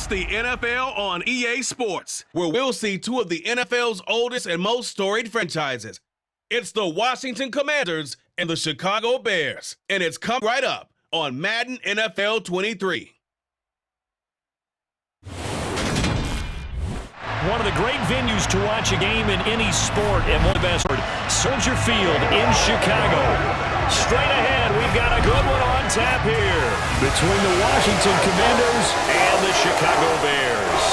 Watch the NFL on EA Sports, where we'll see two of the NFL's oldest and most storied franchises. It's the Washington Commanders and the Chicago Bears, and it's come right up on Madden NFL 23. One of the great venues to watch a game in any sport, and one of the best, Soldier Field in Chicago. Straight ahead, we've got a good one on tap here between the Washington Commanders and the Chicago Bears.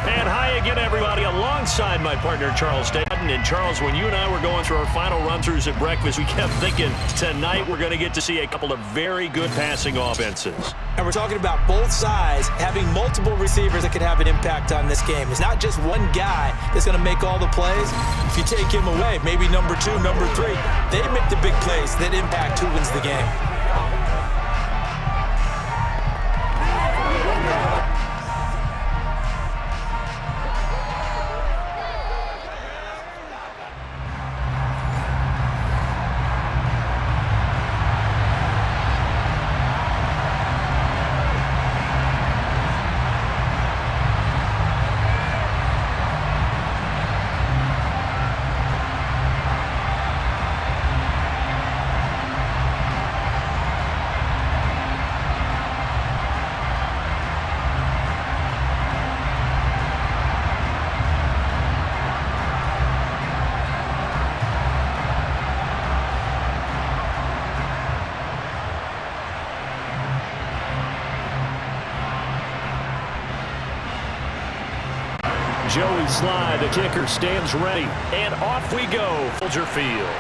And hi again, everybody, alongside my partner, Charles Dayton. And Charles, when you and I were going through our final run-throughs at breakfast, we kept thinking tonight we're going to get to see a couple of very good passing offenses. And we're talking about both sides having multiple receivers that could have an impact on this game. It's not just one guy that's going to make all the plays. If you take him away, maybe number 2, number 3, they make the big plays that impact who wins the game. Joey Slye, the kicker, stands ready. And off we go, Soldier Field.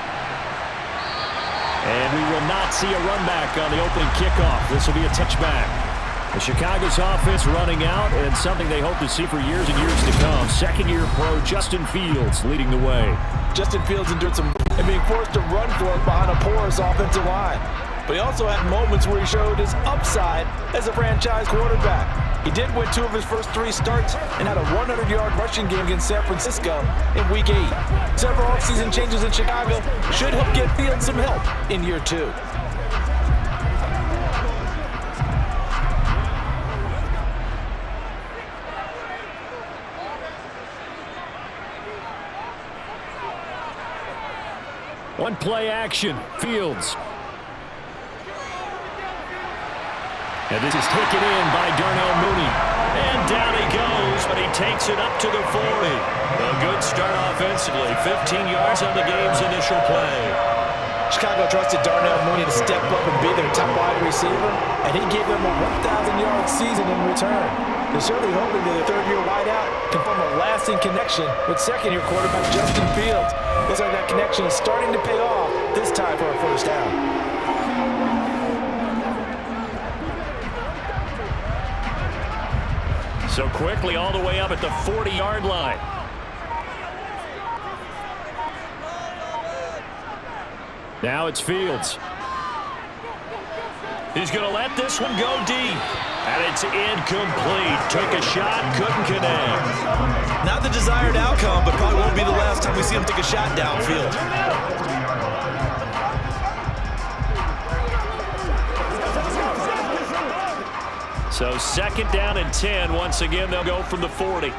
And we will not see a run back on the opening kickoff. This will be a touchback. The Chicago's offense running out, and something they hope to see for years and years to come. Second-year pro Justin Fields leading the way. Justin Fields endured some and being forced to run for it behind a porous offensive line. But he also had moments where he showed his upside as a franchise quarterback. He did win 2 of his first 3 starts and had a 100-yard rushing game against San Francisco in Week 8. Several offseason changes in Chicago should help get Fields some help in year 2. One play action, Fields. And this is taken in by Darnell Mooney. And down he goes, but he takes it up to the 40. A good start offensively. 15 yards on the game's initial play. Chicago trusted Darnell Mooney to step up and be their top wide receiver, and he gave them a 1,000-yard season in return. They're certainly hoping that the third-year wideout can form a lasting connection with second-year quarterback Justin Fields. Looks like that connection is starting to pay off, this time for a first down. So quickly all the way up at the 40-yard line. Now it's Fields. He's going to let this one go deep. And it's incomplete. Took a shot, couldn't connect. Not the desired outcome, but probably won't be the last time we see him take a shot downfield. So second down and 10. Once again, they'll go from the 40.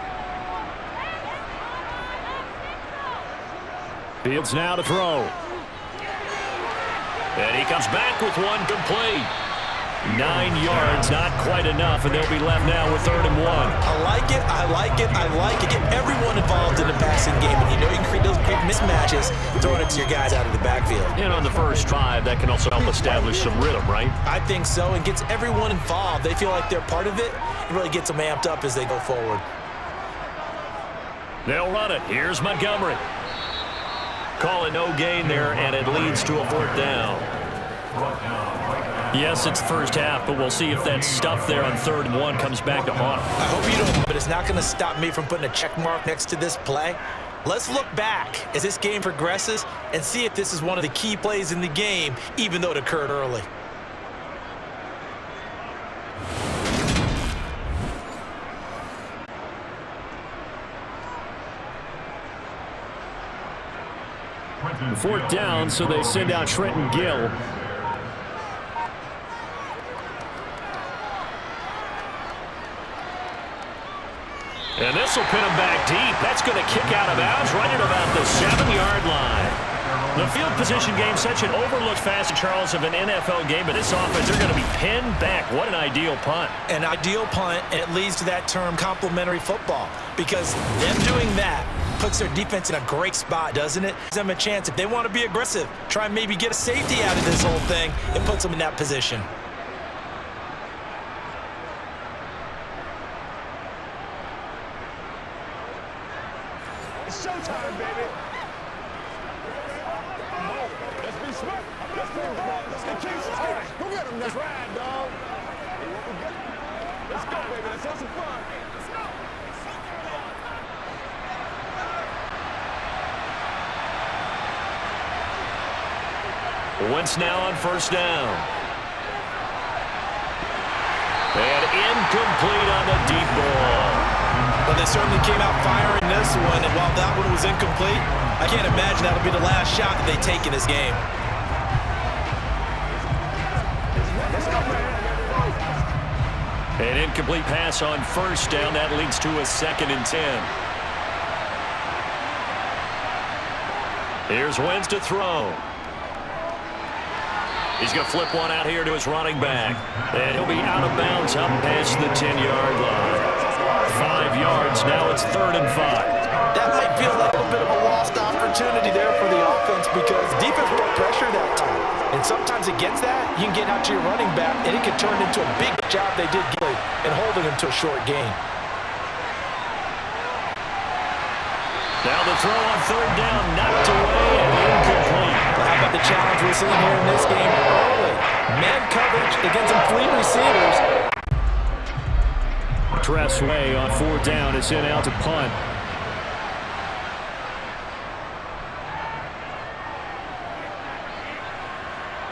Fields now to throw. And he comes back with one complete. 9 yards, not quite enough, and they'll be left now with 3rd and 1. I like it, I like it, I like it. Get everyone involved in the passing game, and you know you can create those great mismatches throwing it to your guys out of the backfield. And on the first drive, that can also help establish some rhythm, right? I think so, and gets everyone involved. They feel like they're part of it. It really gets them amped up as they go forward. They'll run it. Here's Montgomery. Call it no gain there, and it leads to a 4th down. Yes, it's the first half, but we'll see if that stuff there on 3rd and 1 comes back to haunt him. I hope you don't, but it's not going to stop me from putting a check mark next to this play. Let's look back as this game progresses and see if this is one of the key plays in the game, even though it occurred early. Fourth down, so they send out Trenton Gill. And this will pin him back deep. That's going to kick out of bounds right at about the 7-yard line. The field position game, such an overlooked facet, Charles, of an NFL game, but this offense, they're going to be pinned back. What an ideal punt. An ideal punt, and it leads to that term complementary football, because them doing that puts their defense in a great spot, doesn't it? Gives them a chance. If they want to be aggressive, try and maybe get a safety out of this whole thing, it puts them in that position. It's showtime, baby. Let's be smart. Let's play ball. Let's get Kingston. Go get him. Let's ride, dog. Let's go, baby. Let's have some fun. Let's go. Wentz now on first down. And incomplete on the deep ball. Well, they certainly came out firing this one, and while that one was incomplete, I can't imagine that'll be the last shot that they take in this game. An incomplete pass on first down. That leads to a 2nd and 10. Here's Wentz to throw. He's going to flip one out here to his running back. And he'll be out of bounds up past the 10-yard line. 5 yards. Now it's 3rd and 5. That might feel like a little bit of a lost opportunity there for the offense, because defense brought pressure that time. And sometimes against that, you can get out to your running back, and it can turn into a big job they did get in holding him to a short gain. Now the throw on 3rd down, knocked away and incomplete. Well, how about the challenge we're seeing here in this game early? Man coverage against some fleet receivers. Tressway on 4th down is in out to punt.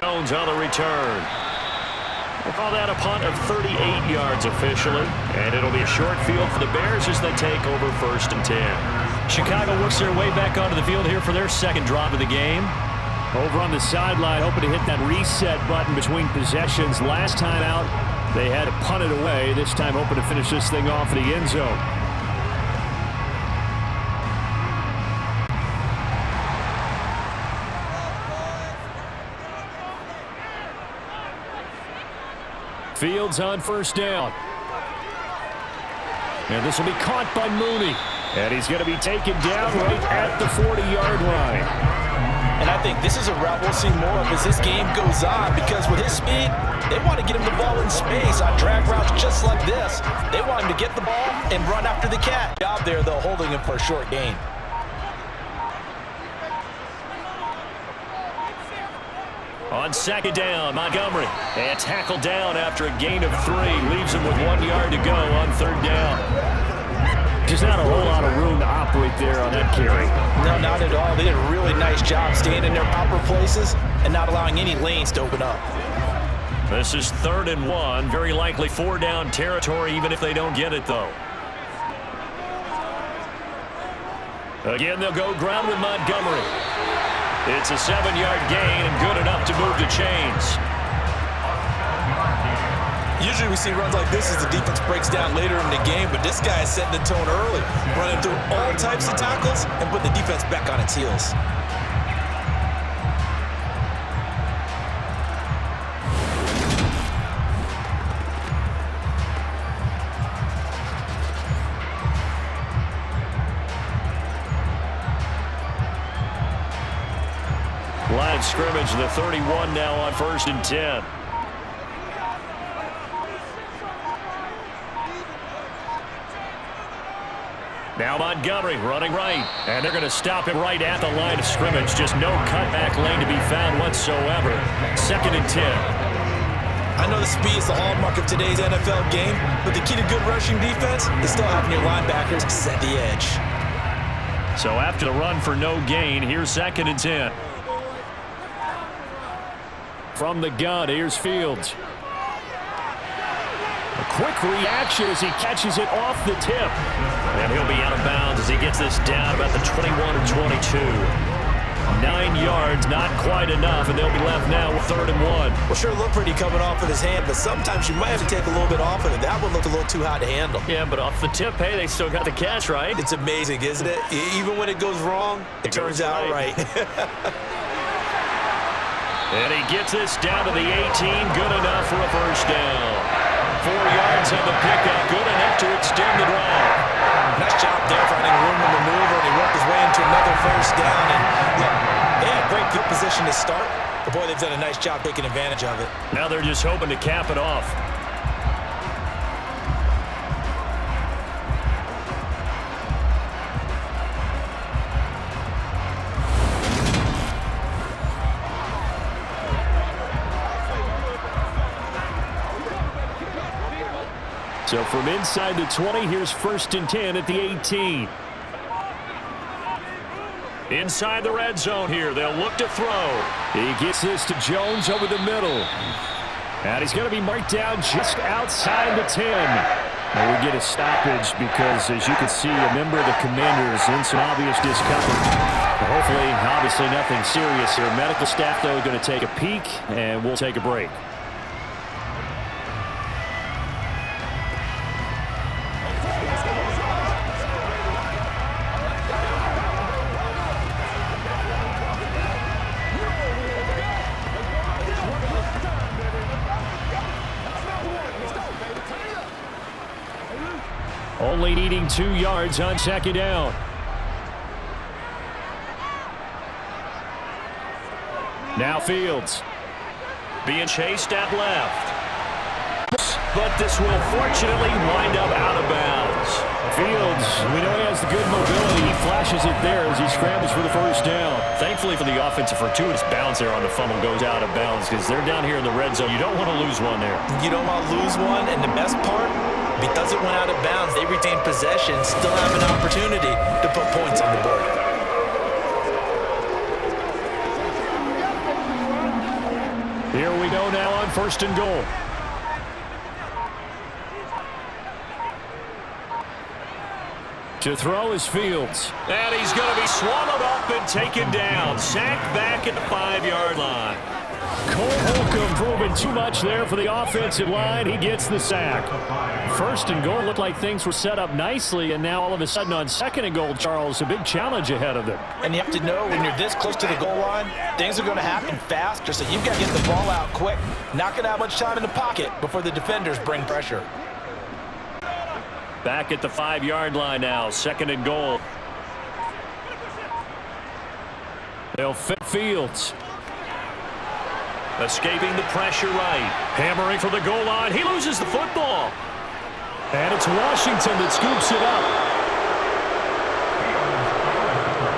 Jones on the return. We'll call that a punt of 38 yards officially. And it'll be a short field for the Bears as they take over 1st and 10. Chicago works their way back onto the field here for their second drive of the game. Over on the sideline, hoping to hit that reset button between possessions. Last time out, they had to punt it away. This time hoping to finish this thing off in the end zone. Fields on 1st down. And this will be caught by Mooney. And he's going to be taken down right at the 40-yard line. And I think this is a route we'll see more of as this game goes on, because with his speed, they want to get him the ball in space on drag routes just like this. They want him to get the ball and run after the cat. Job there, though, holding him for a short gain. On 2nd down, Montgomery. And tackled down after a gain of 3. Leaves him with 1 yard to go on 3rd down. Just not a whole lot of room to operate there on that carry. No, not at all. They did a really nice job staying in their proper places and not allowing any lanes to open up. This is 3rd and 1. Very likely 4-down territory, even if they don't get it, though. Again, they'll go ground with Montgomery. It's a 7-yard gain and good enough to move the chains. Usually we see runs like this as the defense breaks down later in the game, but this guy is setting the tone early, running through all types of tackles and putting the defense back on its heels. Line of scrimmage, the 31 now on 1st and 10. Now Montgomery running right, and they're going to stop him right at the line of scrimmage. Just no cutback lane to be found whatsoever. 2nd and 10. I know the speed is the hallmark of today's NFL game, but the key to good rushing defense is still having your linebackers set the edge. So after the run for no gain, here's 2nd and 10. From the gun, here's Fields. A quick reaction as he catches it off the tip. And he'll be out of bounds as he gets this down about the 21 or 22. 9 yards, not quite enough, and they'll be left now with 3rd and 1. Well, sure looked pretty coming off with his hand, but sometimes you might have to take a little bit off of it. That one looked a little too hot to handle. Yeah, but off the tip, hey, they still got the catch, right? It's amazing, isn't it? Even when it goes wrong, it turns out right. And he gets this down to the 18, good enough for a first down. 4 yards on the pickup, good enough to extend the drive. Nice job there finding room to maneuver, and he worked his way into another first down. And look, they had great field position to start, but boy, they've done a nice job taking advantage of it. Now they're just hoping to cap it off. So from inside the 20, here's 1st and 10 at the 18. Inside the red zone here, they'll look to throw. He gets this to Jones over the middle. And he's going to be marked down just outside the 10. And we get a stoppage because, as you can see, a member of the Commanders in some obvious discomfort. Hopefully, obviously nothing serious here. Medical staff, though, going to take a peek, and we'll take a break. Only needing 2 yards on 2nd down. Now Fields. Being chased at left. But this will fortunately wind up out of bounds. Fields, we know he has the good mobility. He flashes it there as he scrambles for the first down. Thankfully for the offense, a fortuitous bounce there on the fumble goes out of bounds because they're down here in the red zone. You don't want to lose one there. You don't want to lose one, and the best part, because it went out of bounds, they retain possession, still have an opportunity to put points on the board. Here we go now on 1st and goal. To throw is Fields. And he's going to be swallowed up and taken down. Sacked back at the 5-yard line. Cole Holcomb proving too much there for the offensive line. He gets the sack. 1st and goal, looked like things were set up nicely, and now all of a sudden on 2nd and goal, Charles, a big challenge ahead of them. And you have to know when you're this close to the goal line, things are going to happen faster, so you've got to get the ball out quick. Not going to have much time in the pocket before the defenders bring pressure. Back at the 5-yard line now, 2nd and goal. They'll fit Fields. Escaping the pressure right. Hammering for the goal line. He loses the football. And it's Washington that scoops it up.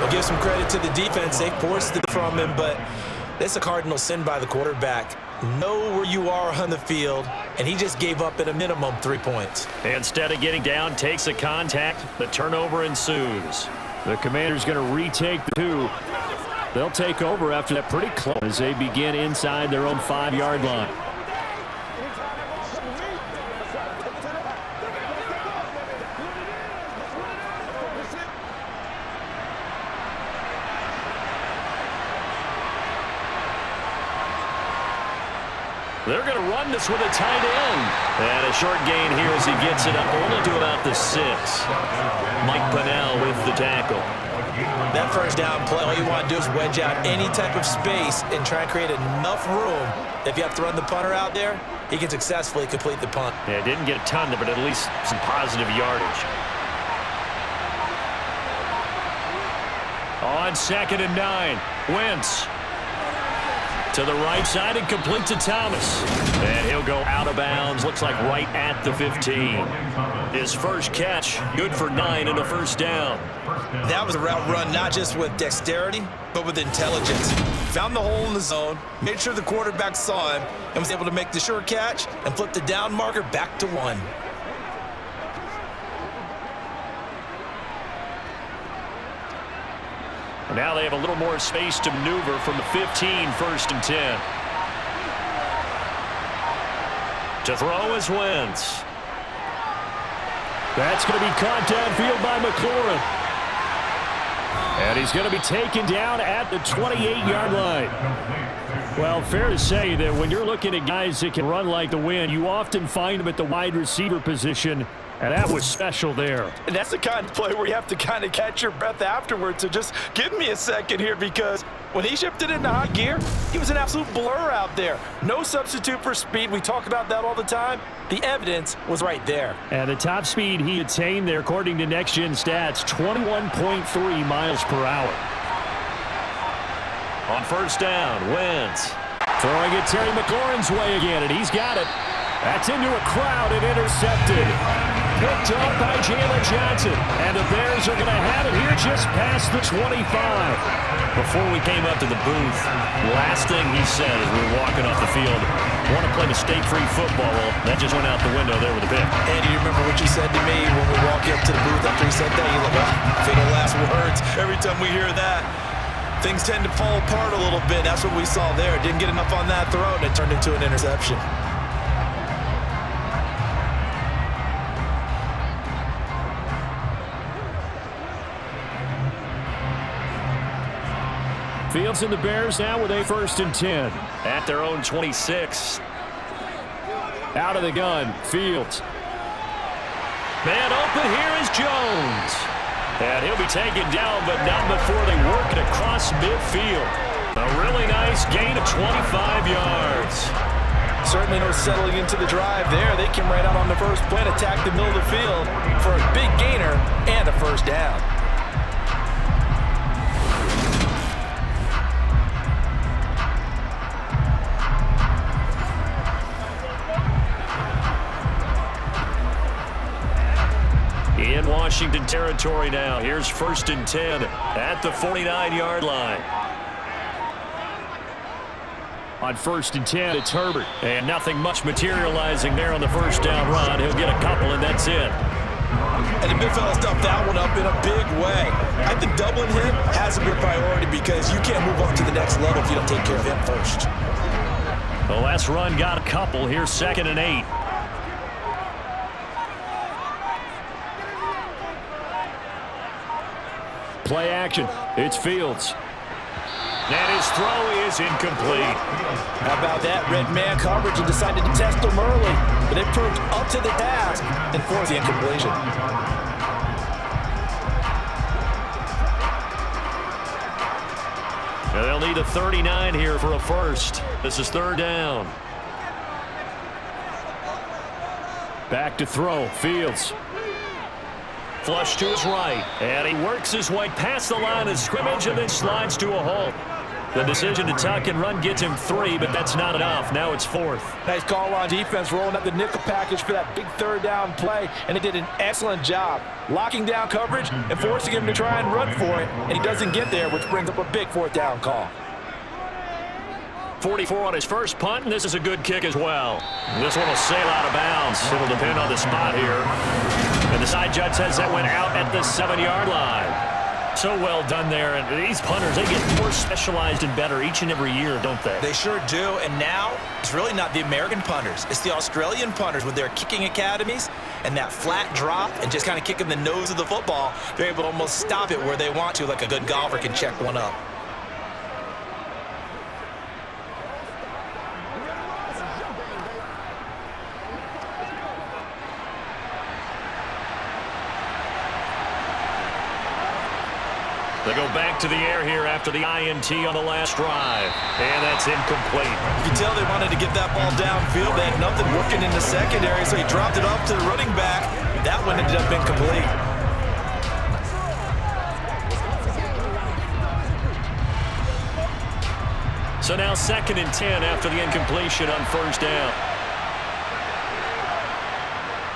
We'll give some credit to the defense. They forced it from him, but that's a cardinal sin by the quarterback. Know where you are on the field, and he just gave up at a minimum 3 points. Instead of getting down, takes a contact. The turnover ensues. The Commanders going to retake the 2. They'll take over after that pretty close as they begin inside their own 5-yard line. They're going to run this with a tight end. And a short gain here as he gets it up only to about the 6. Mike Pennell with the tackle. That first down play, all you want to do is wedge out any type of space and try and create enough room. If you have to run the punter out there, he can successfully complete the punt. Yeah, didn't get a ton, but at least some positive yardage. On 2nd and 9, Wentz. To the right side and complete to Thomas. And he'll go out of bounds. Looks like right at the 15. His first catch, good for 9 and a first down. That was a route run not just with dexterity, but with intelligence. Found the hole in the zone, made sure the quarterback saw him, and was able to make the sure catch and flip the down marker back to 1. And now they have a little more space to maneuver from the 15, 1st and 10. To throw is Wentz. That's going to be caught downfield by McLaurin. And he's going to be taken down at the 28-yard line. Well, fair to say that when you're looking at guys that can run like the wind, you often find them at the wide receiver position, and that was special there. And that's the kind of play where you have to kind of catch your breath afterwards. So just give me a second here, because when he shifted into high gear, he was an absolute blur out there. No substitute for speed. We talk about that all the time. The evidence was right there. And the top speed he attained there, according to Next Gen Stats, 21.3 miles per hour. On first down, Wentz throwing it Terry McLaurin's way again, and he's got it. That's into a crowd and intercepted. Picked up by Jalen Johnson. And the Bears are going to have it here just past the 25. Before we came up to the booth, last thing he said as we were walking off the field, want to play mistake-free football. Well, that just went out the window there with a pick. Andy, you remember what you said to me when we walked up to the booth after he said that? You look, fatal last words. Every time we hear that, things tend to fall apart a little bit. That's what we saw there. Didn't get enough on that throw, and it turned into an interception. Fields and the Bears now with a 1st and 10. At their own 26. Out of the gun, Fields. Man open here is Jones. And he'll be taken down, but not before they work it across midfield. A really nice gain of 25 yards. Certainly no settling into the drive there. They came right out on the first play and attacked the middle of the field for a big gainer and a first down. In Washington territory now. Here's 1st and 10 at the 49-yard line. On 1st and 10, it's Herbert. And nothing much materializing there on the first down run. He'll get a couple, and that's it. And the midfield stuffed that one up in a big way. I think doubling him has to be a priority, because you can't move on to the next level if you don't take care of him first. The last run got a couple. Here's 2nd and 8. Play action. It's Fields. And his throw is incomplete. How about that? Red man coverage and decided to test him early. But it proved up to the task and forced the incompletion. And they'll need a 39 here for a first. This is 3rd down. Back to throw. Fields. Flush to his right, and he works his way past the line of scrimmage and then slides to a halt. The decision to tuck and run gets him 3, but that's not enough. Now it's 4th. Nice call on defense, rolling up the nickel package for that big 3rd down play, and it did an excellent job locking down coverage and forcing him to try and run for it, and he doesn't get there, which brings up a big 4th down call. 44 on his first punt, and this is a good kick as well. This one will sail out of bounds. It'll depend on the spot here. And the side judge says that went out at the 7-yard line. So well done there. And these punters, they get more specialized and better each and every year, don't they? They sure do. And now it's really not the American punters. It's the Australian punters with their kicking academies and that flat drop and just kind of kicking the nose of the football. They're able to almost stop it where they want to, like a good golfer can check one up. They go back to the air here after the INT on the last drive. And that's incomplete. You can tell they wanted to get that ball downfield. They had nothing working in the secondary, so he dropped it off to the running back. That one ended up incomplete. So now 2nd and 10 after the incompletion on first down.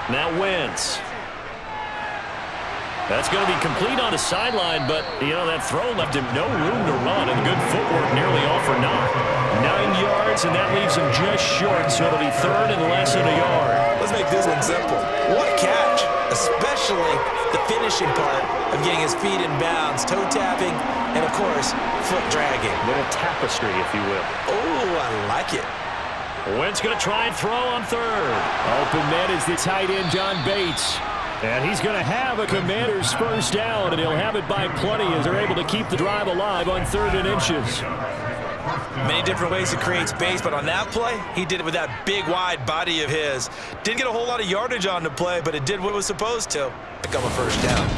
Now Wentz. That's going to be complete on the sideline, but, you know, that throw left him no room to run, and good footwork nearly all for naught. 9 yards, and that leaves him just short, so it'll be 3rd and less than a yard. Let's make this one simple. What a catch, especially the finishing part of getting his feet in bounds, toe tapping, and, of course, foot dragging. A little tapestry, if you will. Oh, I like it. Wentz going to try and throw on 3rd. Open man is the tight end, John Bates. And he's going to have a Commanders first down, and he'll have it by plenty as they're able to keep the drive alive on 3rd and inches. Many different ways to create space, but on that play, he did it with that big, wide body of his. Didn't get a whole lot of yardage on the play, but it did what it was supposed to. Pick up a first down.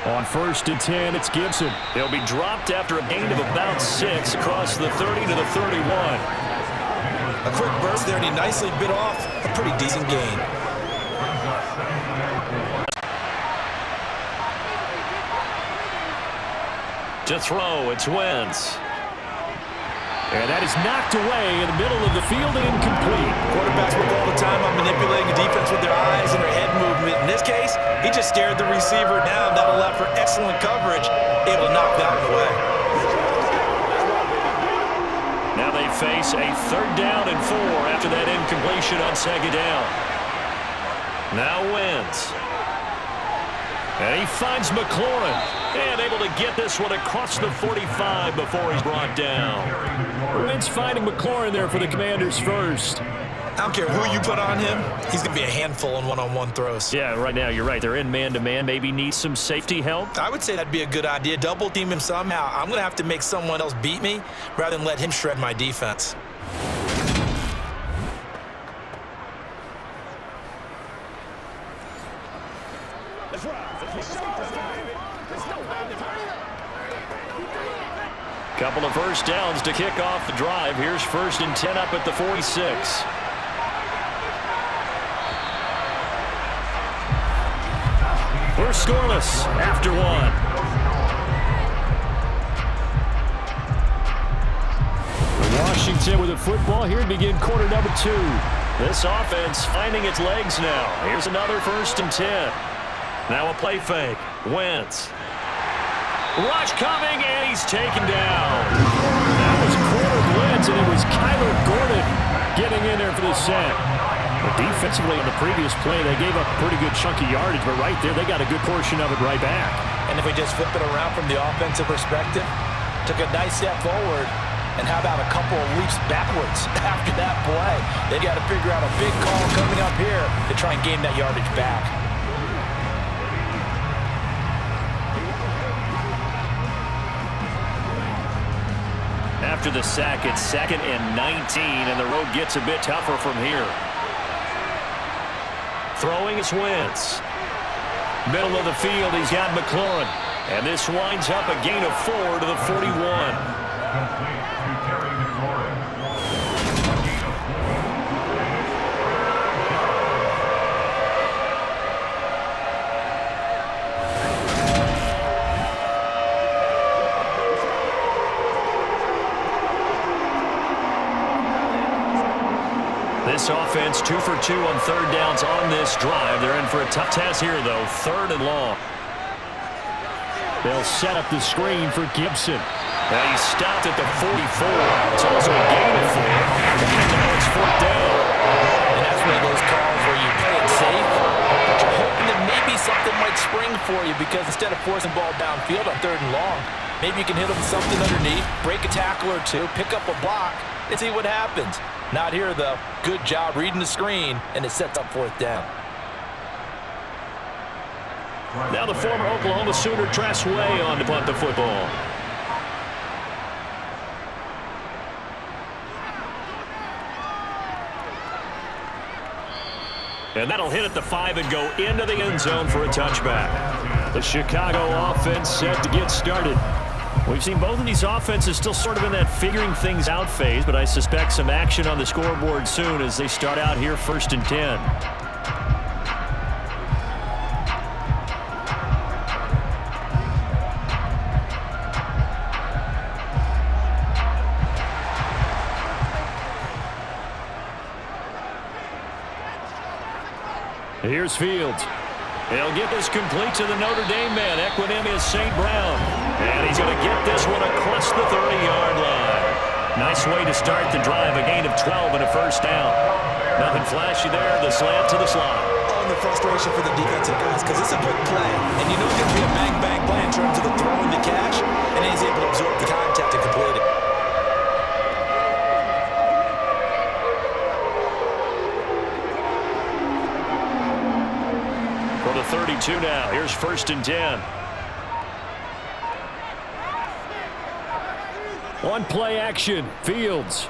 On 1st and 10, it's Gibson. He'll be dropped after a gain of about 6 across the 30 to the 31. A quick burst there, and he nicely bit off a pretty decent gain. To throw, it's Wentz. And that is knocked away in the middle of the field and incomplete. Quarterbacks work all the time on manipulating the defense with their eyes and their head movement. In this case, he just stared the receiver down. That allowed for excellent coverage, able to knock that one away. Now they face a 3rd down and 4 after that incompletion on 2nd down. Now Wentz. And he finds McLaurin. And able to get this one across the 45 before he's brought down. Wentz finding McLaurin there for the Commanders first. I don't care who you put on him. He's going to be a handful on one-on-one throws. Yeah, right now you're right. They're in man-to-man. Maybe need some safety help. I would say that'd be a good idea. Double team him somehow. I'm going to have to make someone else beat me rather than let him shred my defense. Couple of first downs to kick off the drive. Here's 1st and 10 up at the 46. We're scoreless after 1. Washington with a football here to begin quarter number 2. This offense finding its legs now. Here's another 1st and 10. Now a play fake. Wentz. Rush coming, and he's taken down. That was a quarter blitz, and it was Kyler Gordon getting in there for the sack. Well, defensively on the previous play, they gave up a pretty good chunk of yardage, but right there, they got a good portion of it right back. And if we just flip it around from the offensive perspective, took a nice step forward, and how about a couple of leaps backwards after that play? They got to figure out a big call coming up here to try and gain that yardage back. After the sack, it's 2nd and 19, and the road gets a bit tougher from here. Throwing is Wentz. Middle of the field, he's got McLaurin. And this winds up a gain of 4 to the 41. This offense 2 for 2 on 3rd downs on this drive. They're in for a tough task here, though. 3rd and long. They'll set up the screen for Gibson. Now he stopped at the 44. It's also a gain of 4. And now it's 4th down. And that's one of those calls where you play it safe, but you're hoping that maybe something might spring for you, because instead of forcing the ball downfield on 3rd and long, maybe you can hit him with something underneath, break a tackle or two, pick up a block, and see what happens. Not here, though. Good job reading the screen, and it sets up 4th down. Now the former Oklahoma Sooner Tress Way on to punt the football. And that'll hit at the 5 and go into the end zone for a touchback. The Chicago offense set to get started. We've seen both of these offenses still sort of in that figuring things out phase, but I suspect some action on the scoreboard soon as they start out here 1st and 10. Here's Fields. He'll get this complete to the Notre Dame man, Equinemius St. Brown. And he's going to get this one across the 30-yard line. Nice way to start the drive, a gain of 12 and a first down. Nothing flashy there, the slant to the slot. Oh, understand the frustration for the defensive guys because it's a quick play, and you know it's going to be a bang-bang play in terms of the throw and the catch, and he's able to absorb the contact and complete it. For the 32 now, here's 1st and 10. On play action, Fields.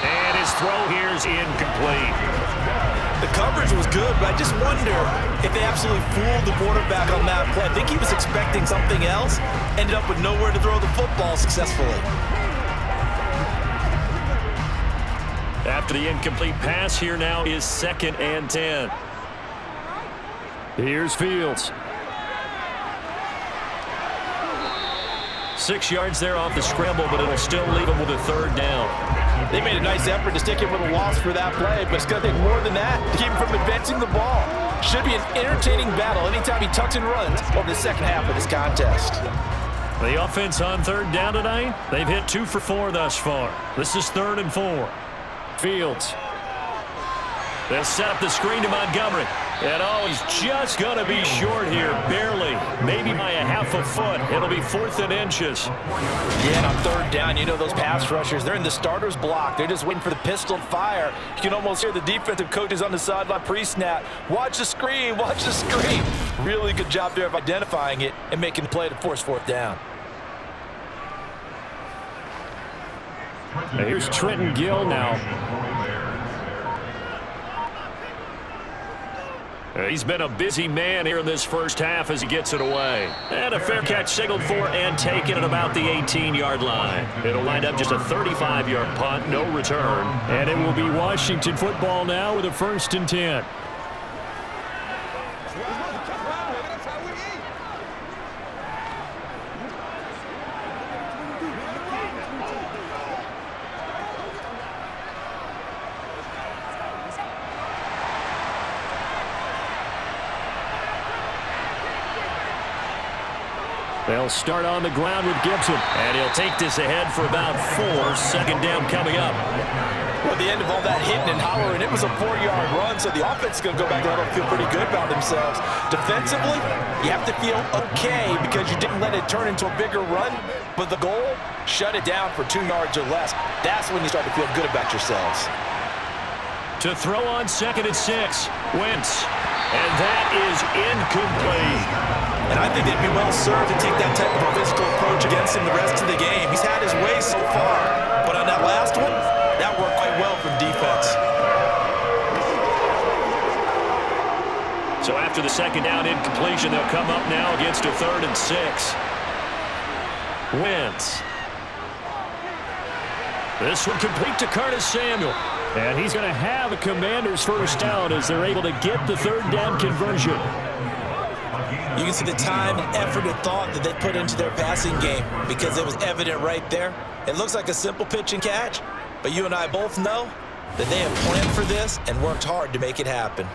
And his throw here is incomplete. The coverage was good, but I just wonder if they absolutely fooled the quarterback on that play. I think he was expecting something else, ended up with nowhere to throw the football successfully. After the incomplete pass, here now is 2nd and 10. Here's Fields. 6 yards there off the scramble, but it'll still leave him with a 3rd down. They made a nice effort to stick him with a loss for that play, but it's going to take more than that to keep him from advancing the ball. Should be an entertaining battle anytime he tucks and runs over the second half of this contest. The offense on 3rd down tonight, they've hit 2 for 4 thus far. This is 3rd and 4. Fields. They'll set up the screen to Montgomery. And he's just going to be short here, barely. Maybe by a half a foot. It'll be 4th and inches. Yeah, and on 3rd down, you know those pass rushers, they're in the starter's block. They're just waiting for the pistol fire. You can almost hear the defensive coaches on the sideline pre-snap. Watch the screen, watch the screen. Really good job there of identifying it and making the play to force 4th down. Now here's Trenton Gill now. He's been a busy man here in this first half as he gets it away. And a fair catch signaled for and taken at about the 18-yard line. It'll wind up just a 35-yard punt, no return. And it will be Washington football now with a 1st and 10. They'll start on the ground with Gibson. And he'll take this ahead for about 4. 2nd down coming up. Well, at the end of all that hitting and hollering, it was a 4-yard run, so the offense is going to go back there and feel pretty good about themselves. Defensively, you have to feel okay because you didn't let it turn into a bigger run, but the goal, shut it down for 2 yards or less. That's when you start to feel good about yourselves. To throw on 2nd and 6, Wentz. And that is incomplete. And I think they'd be well served to take that type of a physical approach against him the rest of the game. He's had his way so far, but on that last one, that worked quite well from defense. So after the 2nd down incompletion, they'll come up now against a 3rd and 6. Wentz. This one complete to Curtis Samuel. And he's going to have a Commander's 1st down as they're able to get the 3rd down conversion. You can see the time, effort, and thought that they put into their passing game because it was evident right there. It looks like a simple pitch and catch, but you and I both know that they have planned for this and worked hard to make it happen.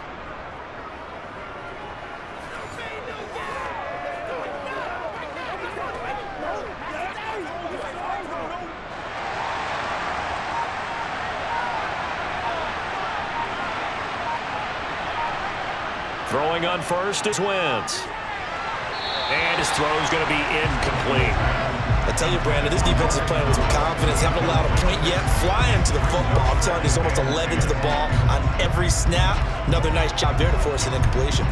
Throwing on 1st is Wentz. And his throw is going to be incomplete. I tell you, Brandon, this defense is playing with some confidence. Haven't allowed a point yet. Flying to the football. I'm telling you, there's almost 11 to the ball on every snap. Another nice job there to force an incompletion.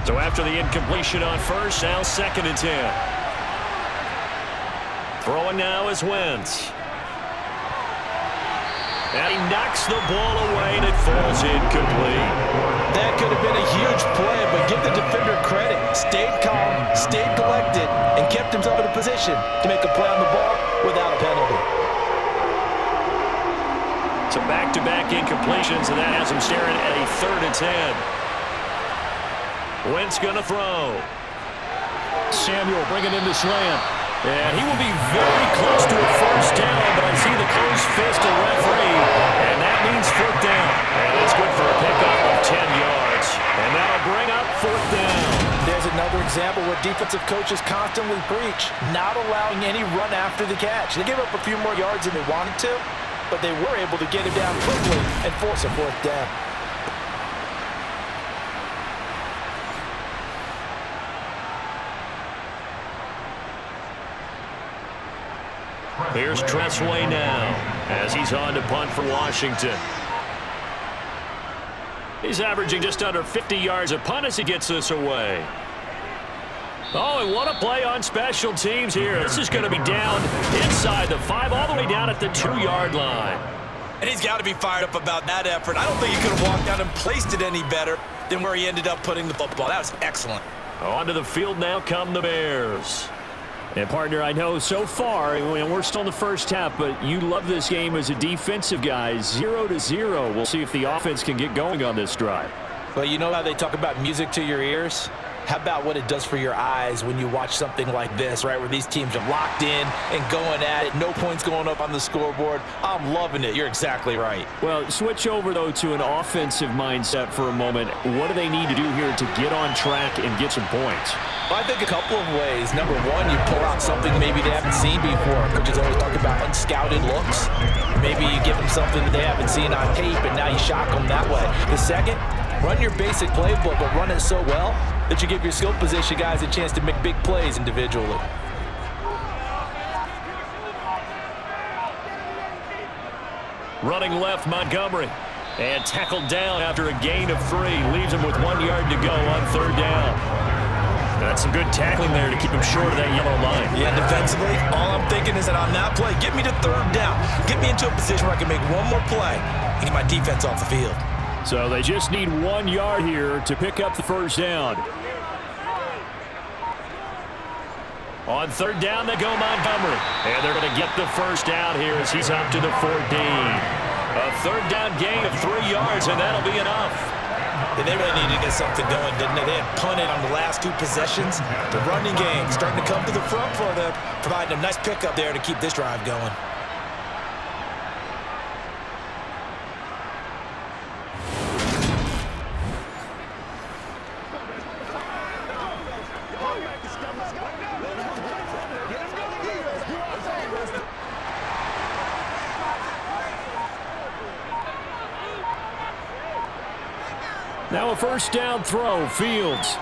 So after the incompletion on 1st, now 2nd and 10. Throwing now is Wentz. And he knocks the ball away, and it falls incomplete. That could have been a huge play, but give the defender credit. Stayed calm, stayed collected, and kept himself in a position to make a play on the ball without a penalty. So back-to-back incompletions, and that has him staring at a 3rd and 10. Wentz going to throw. Samuel bringing in the slant. And he will be very close to a 1st down, but I see the closed fist of referee, and that means 4th down. And it's good for a pickup of 10 yards. And that'll bring up 4th down. There's another example where defensive coaches constantly preach, not allowing any run after the catch. They give up a few more yards than they wanted to, but they were able to get him down quickly and force a fourth down. Here's Tressway now as he's on to punt for Washington. He's averaging just under 50 yards a punt as he gets this away. Oh, and what a play on special teams here. This is going to be down inside the 5, all the way down at the 2-yard line. And he's got to be fired up about that effort. I don't think he could have walked out and placed it any better than where he ended up putting the football. That was excellent. Onto the field now come the Bears. And, partner, I know so far, we're still in the first half, but you love this game as a defensive guy. 0-0. We'll see if the offense can get going on this drive. Well, you know how they talk about music to your ears? How about what it does for your eyes when you watch something like this, right, where these teams are locked in and going at it, no points going up on the scoreboard? I'm loving it. You're exactly right. Well, switch over, though, to an offensive mindset for a moment. What do they need to do here to get on track and get some points? Well, I think a couple of ways. Number one, you pull out something maybe they haven't seen before. Coaches always talk about unscouted looks. Maybe you give them something that they haven't seen on tape, and now you shock them that way. The second, run your basic playbook, but run it so well that you give your skill position guys a chance to make big plays individually. Running left, Montgomery. And tackled down after a gain of 3. Leaves him with 1 yard to go on 3rd down. That's some good tackling there to keep him short of that yellow line. Yeah, defensively, all I'm thinking is that on that play, get me to 3rd down. Get me into a position where I can make one more play and get my defense off the field. So they just need 1 yard here to pick up the 1st down. On 3rd down, they go Montgomery. And they're going to get the 1st down here as he's up to the 14. A 3rd down gain of 3 yards, and that'll be enough. Yeah, they really needed to get something going, didn't they? They had punted on the last 2 possessions. The running game starting to come to the front for them, providing a nice pickup there to keep this drive going. Now a 1st down throw, Fields.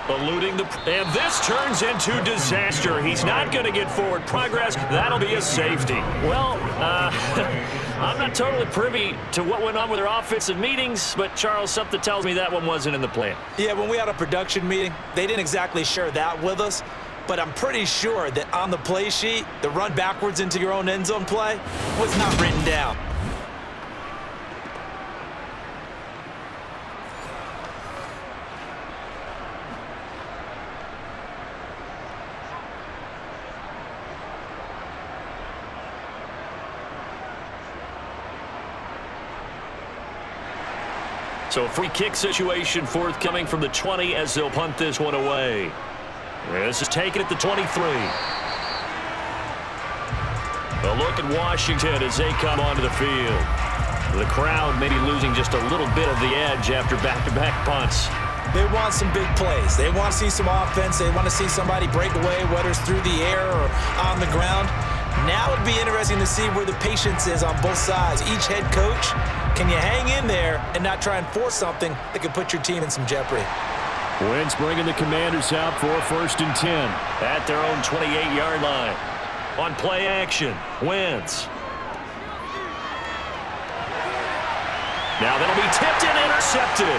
Eluding and this turns into disaster. He's not going to get forward progress. That'll be a safety. Well, I'm not totally privy to what went on with their offensive meetings, but Charles, something tells me that one wasn't in the plan. Yeah, when we had a production meeting, they didn't exactly share that with us, but I'm pretty sure that on the play sheet, the run backwards into your own end zone play was not written down. So a free kick situation forthcoming from the 20 as they'll punt this one away. This is taken at the 23. A look at Washington as they come onto the field. The crowd maybe losing just a little bit of the edge after back-to-back punts. They want some big plays. They want to see some offense. They want to see somebody break away, whether it's through the air or on the ground. Now it'd be interesting to see where the patience is on both sides. Each head coach, can you hang in there and not try and force something that could put your team in some jeopardy? Wentz bringing the Commanders out for 1st and 10 at their own 28-yard line. On play action, Wentz. Now that'll be tipped and intercepted.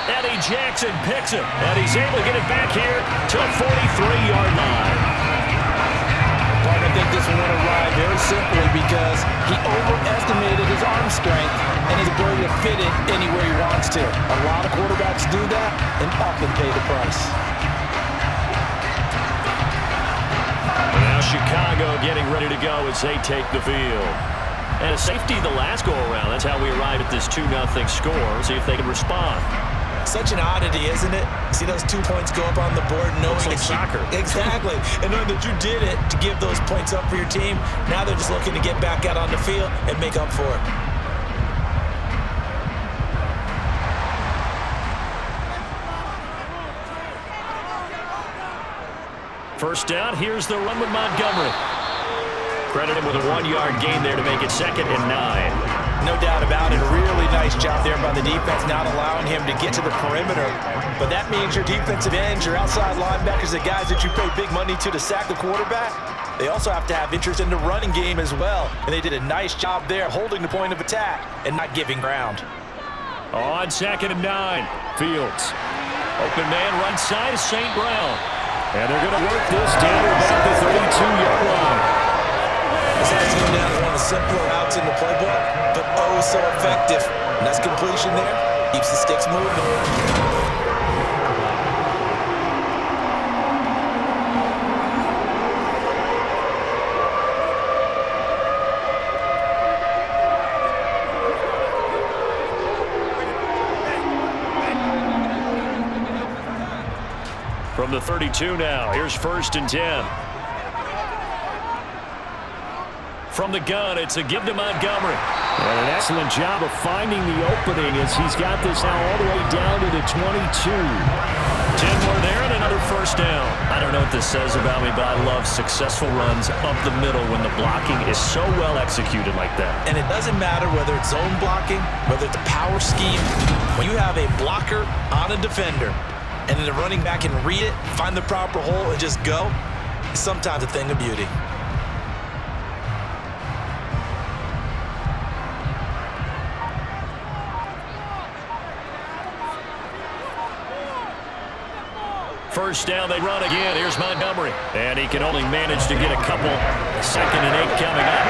Eddie Jackson picks it, and he's able to get it back here to the 43-yard line. I think this one arrived very simply because he overestimated his arm strength and his ability to fit it anywhere he wants to. A lot of quarterbacks do that and often pay the price. Now Chicago getting ready to go as they take the field. And a safety the last go-around. That's how we arrived at this 2-0 score. See if they can respond. Such an oddity, isn't it? See those 2 points go up on the board, knowing like soccer. Exactly. And knowing that you did it to give those points up for your team. Now they're just looking to get back out on the field and make up for it. First down, here's the run with Montgomery. Credit him with a 1-yard gain there to make it 2nd and 9. No doubt about it. A really nice job there by the defense, not allowing him to get to the perimeter. But that means your defensive ends, your outside linebackers, the guys that you pay big money to sack the quarterback, they also have to have interest in the running game as well. And they did a nice job there holding the point of attack and not giving ground. On 2nd and 9, Fields. Open man right side is St. Brown. And they're going to work this down about the 32-yard line. This has to go down as one of the simpler routes in the playbook, but oh so effective. Nice completion there. Keeps the sticks moving. From the 32 now, here's 1st and 10. From the gun, it's a give to Montgomery. And an excellent job of finding the opening as he's got this now all the way down to the 22. 10 more there and another 1st down. I don't know what this says about me, but I love successful runs up the middle when the blocking is so well executed like that. And it doesn't matter whether it's zone blocking, whether it's a power scheme. When you have a blocker on a defender, and then the running back can read it, find the proper hole, and just go, it's sometimes a thing of beauty. First down, they run again. Here's Montgomery. And he can only manage to get a couple. 2nd and 8 coming up.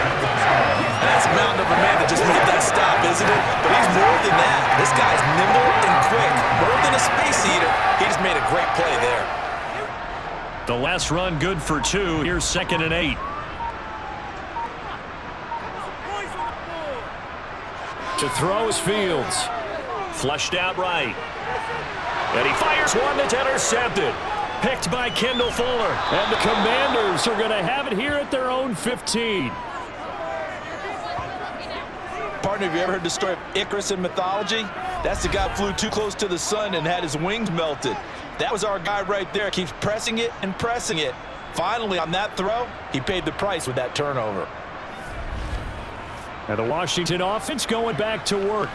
That's a mountain of a man that just made that stop, isn't it? But he's more than that. This guy's nimble and quick. More than a space eater. He just made a great play there. The last run good for 2. Here's 2nd and 8. To throw is Fields. Flushed out right. And he fires one that's intercepted. Picked by Kendall Fuller. And the Commanders are going to have it here at their own 15. Partner, have you ever heard the story of Icarus in mythology? That's the guy who flew too close to the sun and had his wings melted. That was our guy right there. Keeps pressing it and pressing it. Finally, on that throw, he paid the price with that turnover. And the Washington offense going back to work.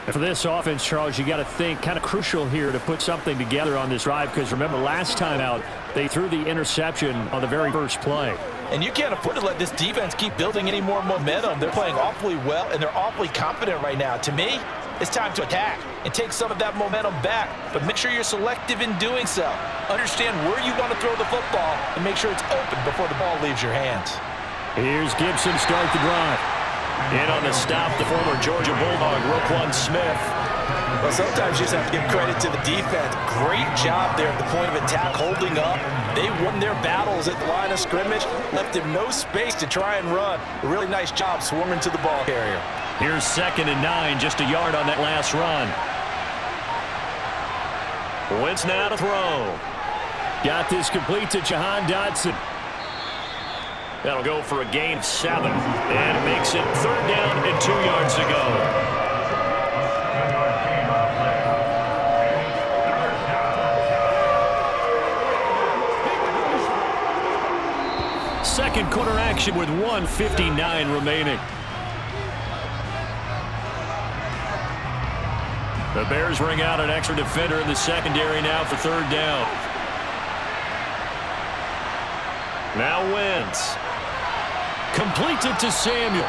And for this offense, Charles, you got to think kind of crucial here to put something together on this drive because remember last time out they threw the interception on the very first play. And you can't afford to let this defense keep building any more momentum. They're playing awfully well and they're awfully confident right now. To me, it's time to attack and take some of that momentum back, but make sure you're selective in doing so. Understand where you want to throw the football and make sure it's open before the ball leaves your hands. Here's Gibson start the drive. In on the stop, the former Georgia Bulldog, Roquan Smith. Well, sometimes you just have to give credit to the defense. Great job there at the point of attack, holding up. They won their battles at the line of scrimmage, left him no space to try and run. A really nice job swarming to the ball carrier. Here's 2nd and 9, just a yard on that last run. Wentz now to throw. Got this complete to Jahan Dotson. That'll go for a gain of 7. And it makes it 3rd down and 2 yards to go. Second quarter action with 1:59 remaining. The Bears bring out an extra defender in the secondary now for 3rd down. Now Wentz. Completed to Samuel.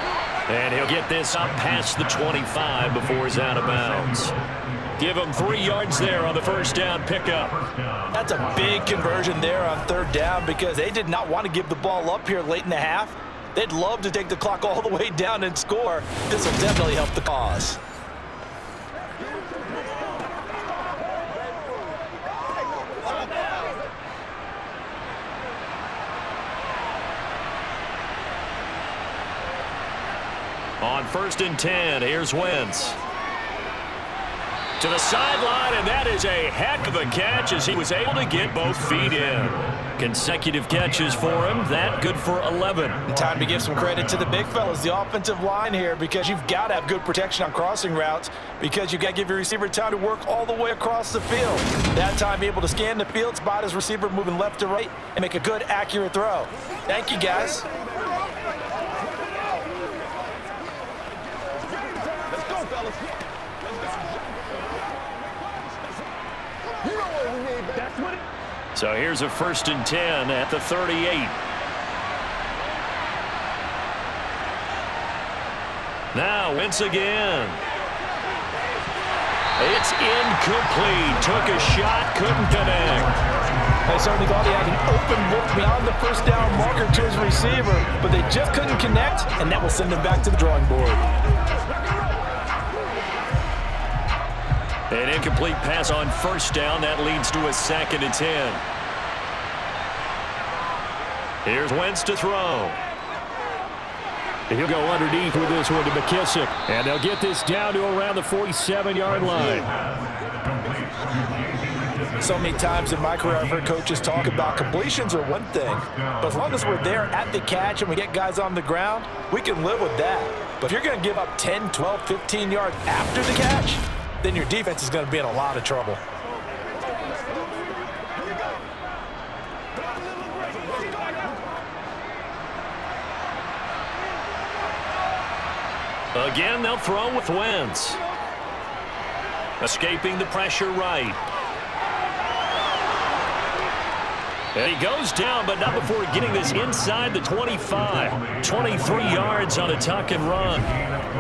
And he'll get this up past the 25 before he's out of bounds. Give him 3 yards there on the first down pickup. That's a big conversion there on 3rd down because they did not want to give the ball up here late in the half. They'd love to take the clock all the way down and score. This will definitely help the cause. On 1st and 10, here's Wentz. To the sideline, and that is a heck of a catch as he was able to get both feet in. Consecutive catches for him. That good for 11. And time to give some credit to the big fellas, the offensive line here, because you've got to have good protection on crossing routes because you've got to give your receiver time to work all the way across the field. That time, be able to scan the field, spot his receiver moving left to right, and make a good, accurate throw. Thank you, guys. So here's a 1st and 10 at the 38. Now Wentz again. It's incomplete. Took a shot, couldn't connect. They certainly thought he had an open look beyond the first down marker to his receiver, but they just couldn't connect, and that will send them back to the drawing board. An incomplete pass on 1st down. That leads to a 2nd and 10. Here's Wentz to throw. He'll go underneath with this one to McKissick. And they'll get this down to around the 47-yard line. So many times in my career I've heard coaches talk about completions are one thing, but as long as we're there at the catch and we get guys on the ground, we can live with that. But if you're going to give up 10, 12, 15 yards after the catch, then your defense is going to be in a lot of trouble. Again, they'll throw with Wentz. Escaping the pressure right. And he goes down, but not before getting this inside the 25. 23 yards on a tuck and run.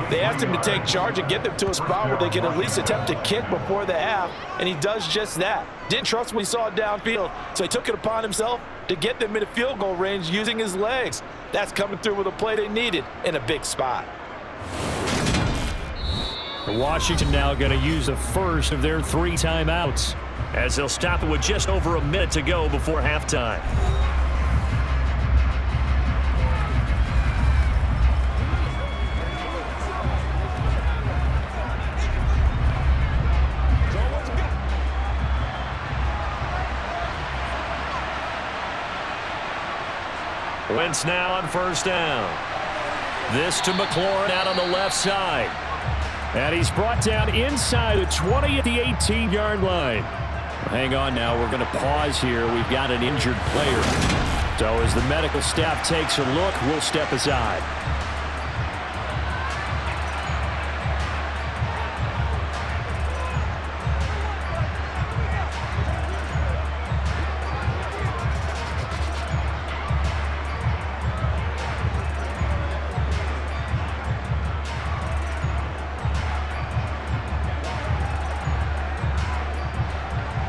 They asked him to take charge and get them to a spot where they could at least attempt to kick before the half, and he does just that. Didn't trust what he saw downfield, so he took it upon himself to get them in a field goal range using his legs. That's coming through with a play they needed in a big spot. Washington now going to use the first of their 3 timeouts, as they'll stop it with just over a minute to go before halftime. Wentz now on 1st down. This to McLaurin out on the left side. and he's brought down inside the 20 at the 18-yard line. Hang on now, we're going to pause here. We've got an injured player. So as the medical staff takes a look, we'll step aside.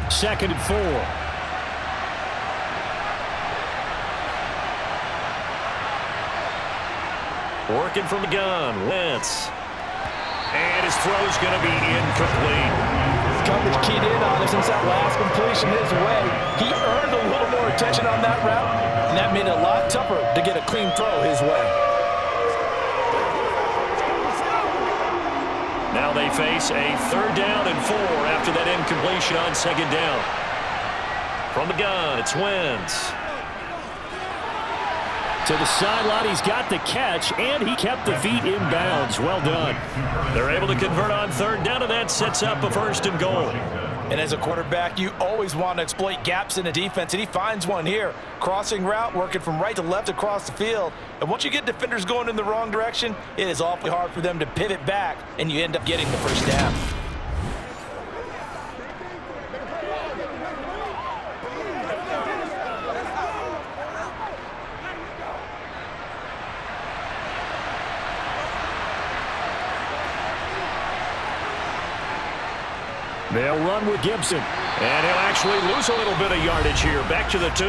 Second and 4. Working from the gun, Wentz. And his throw's going to be incomplete. Coverage keyed in on him since that last completion his way. He earned a little more attention on that route, and that made it a lot tougher to get a clean throw his way. Now they face a 3rd down and 4 after that incompletion on 2nd down. From the gun, it's Wentz. To the sideline, he's got the catch, and he kept the feet in bounds. Well done. They're able to convert on 3rd down, and that sets up a 1st and goal. And as a quarterback, you always want to exploit gaps in the defense, and he finds one here. Crossing route, working from right to left across the field. And once you get defenders going in the wrong direction, it is awfully hard for them to pivot back, and you end up getting the 1st down. They'll run with Gibson. And he'll actually lose a little bit of yardage here. Back to the 2.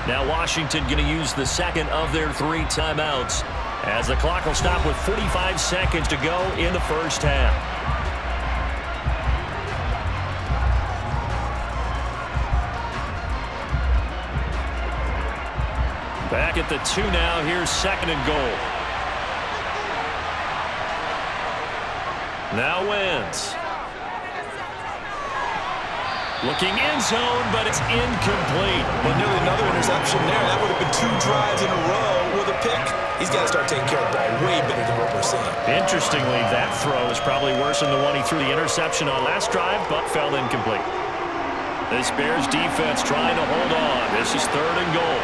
Now Washington going to use the 2nd of their 3 timeouts, as the clock will stop with 45 seconds to go in the 1st half. Back at the 2 now. Here's 2nd and goal. Now Wentz. Looking in zone, but it's incomplete. Well, nearly another interception there. That would have been 2 drives in a row with a pick. He's got to start taking care of the ball way better than what we're seeing. Interestingly, that throw is probably worse than the one he threw the interception on last drive, but fell incomplete. This Bears defense trying to hold on. This is 3rd and goal.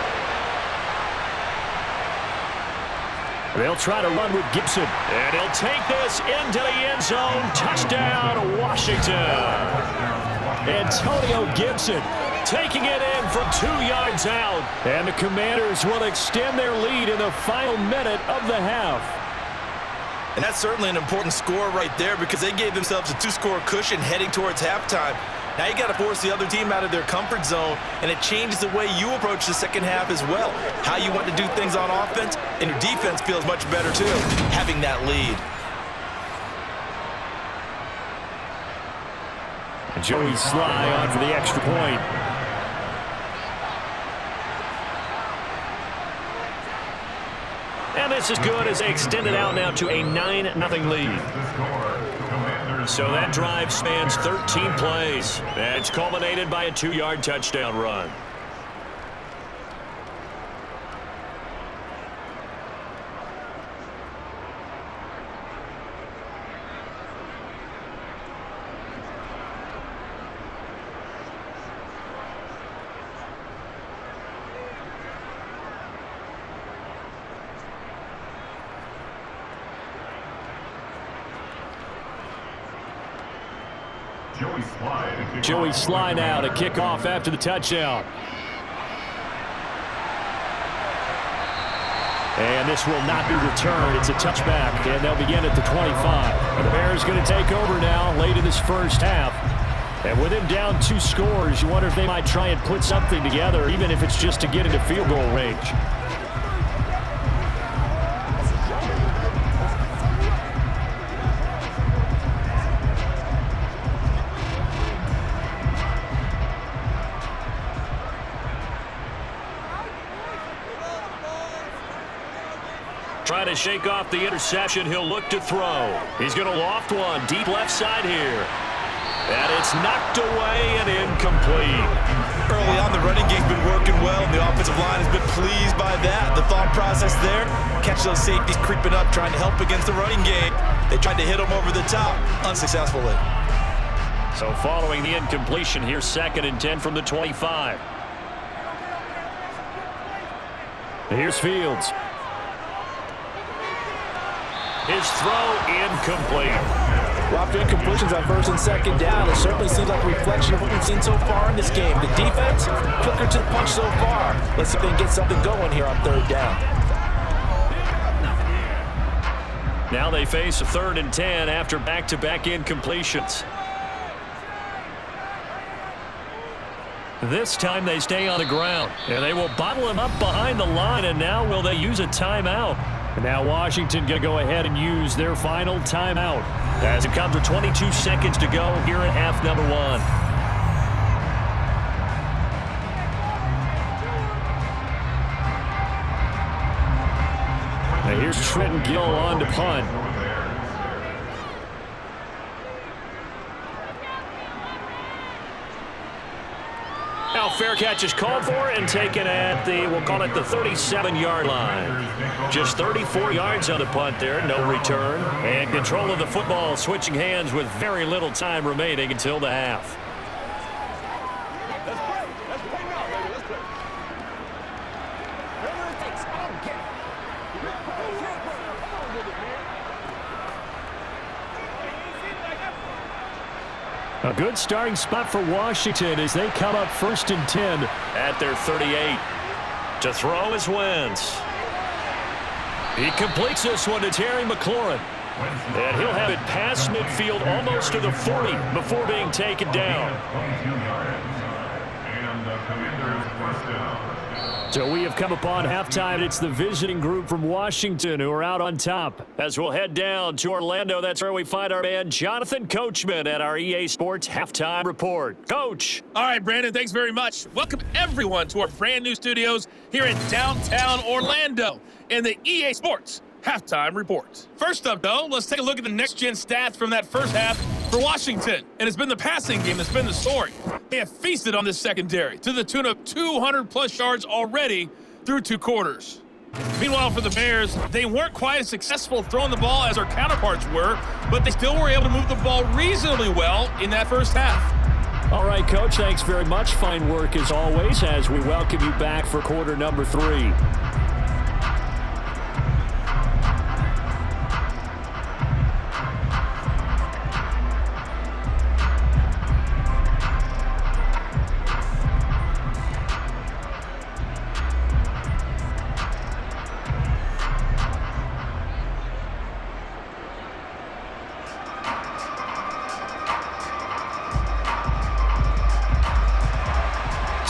They'll try to run with Gibson. And he'll take this into the end zone. Touchdown, Washington. Antonio Gibson taking it in from 2 yards out. And the Commanders will extend their lead in the final minute of the half. And that's certainly an important score right there because they gave themselves a 2-score cushion heading towards halftime. Now you got to force the other team out of their comfort zone, and it changes the way you approach the second half as well. How you want to do things on offense, and your defense feels much better too, having that lead. Joey Sly on for the extra point. And this is good as they extend it out now to a 9-0 lead. So that drive spans 13 plays. And it's culminated by a 2-yard touchdown run. Joey Sly now to kick off after the touchdown. And this will not be returned. It's a touchback, and they'll begin at the 25. The Bears going to take over now late in this first half. And with him down 2 scores, you wonder if they might try and put something together, even if it's just to get into field goal range. Trying to shake off the interception. He'll look to throw. He's going to loft one deep left side here. And it's knocked away and incomplete. Early on, the running game's been working well, and the offensive line has been pleased by that. The thought process there, catch those safeties creeping up, trying to help against the running game. They tried to hit them over the top, unsuccessfully. So following the incompletion, here's 2nd and 10 from the 25. Here's Fields. His throw incomplete. Well, after incompletions on 1st and 2nd down, it certainly seems like a reflection of what we've seen so far in this game. The defense, quicker to the punch so far. Let's see if they can get something going here on 3rd down. Now they face a 3rd and 10 after back-to-back incompletions. This time they stay on the ground, and they will bottle him up behind the line, and now will they use a timeout? And now Washington going to go ahead and use their final timeout. As it comes to 22 seconds to go here at half number 1. Now here's Trenton Gill on to punt. Now fair catch is called for and taken at the, we'll call it the 37-yard line. Just 34 yards on the punt there, no return. And control of the football switching hands with very little time remaining until the half. Let's play now, baby. Let's play. Whatever it takes, I'll get it. Come on with it, man. A good starting spot for Washington as they come up 1st and 10. At their 38. To throw is Wentz. He completes this one to Terry McLaurin. And he'll have it past midfield almost to the 40 before being taken down. So we have come upon halftime. It's the visiting group from Washington who are out on top. As we'll head down to Orlando, that's where we find our man Jonathan Coachman at our EA Sports Halftime Report. Coach. All right, Brandon, thanks very much. Welcome, everyone, to our brand new studios here in downtown Orlando in the EA Sports Halftime Report. First up, though, let's take a look at the next-gen stats from that first half for Washington. And it's been the passing game that's been the story. They have feasted on this secondary to the tune of 200-plus yards already through 2 quarters. Meanwhile, for the Bears, they weren't quite as successful throwing the ball as our counterparts were, but they still were able to move the ball reasonably well in that first half. All right, Coach, thanks very much. Fine work as always as we welcome you back for quarter number 3.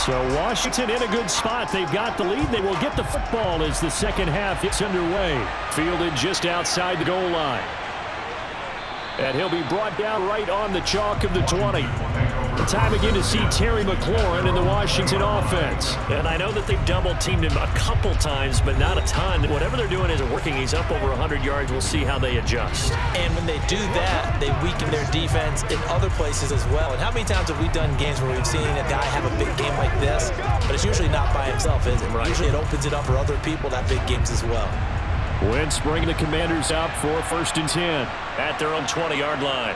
So Washington in a good spot. They've got the lead. They will get the football as the second half gets underway. Fielded just outside the goal line. And he'll be brought down right on the chalk of the 20. The time again to see Terry McLaurin in the Washington offense. And I know that they've double-teamed him a couple times, but not a ton. Whatever they're doing isn't working. He's up over 100 yards. We'll see how they adjust. And when they do that, they weaken their defense in other places as well. And how many times have we done games where we've seen a guy have a big game like this, but it's usually not by himself, is it? Right. Usually it opens it up for other people to have big games as well. Wentz bringing the Commanders out for 1st and 10 at their own 20-yard line.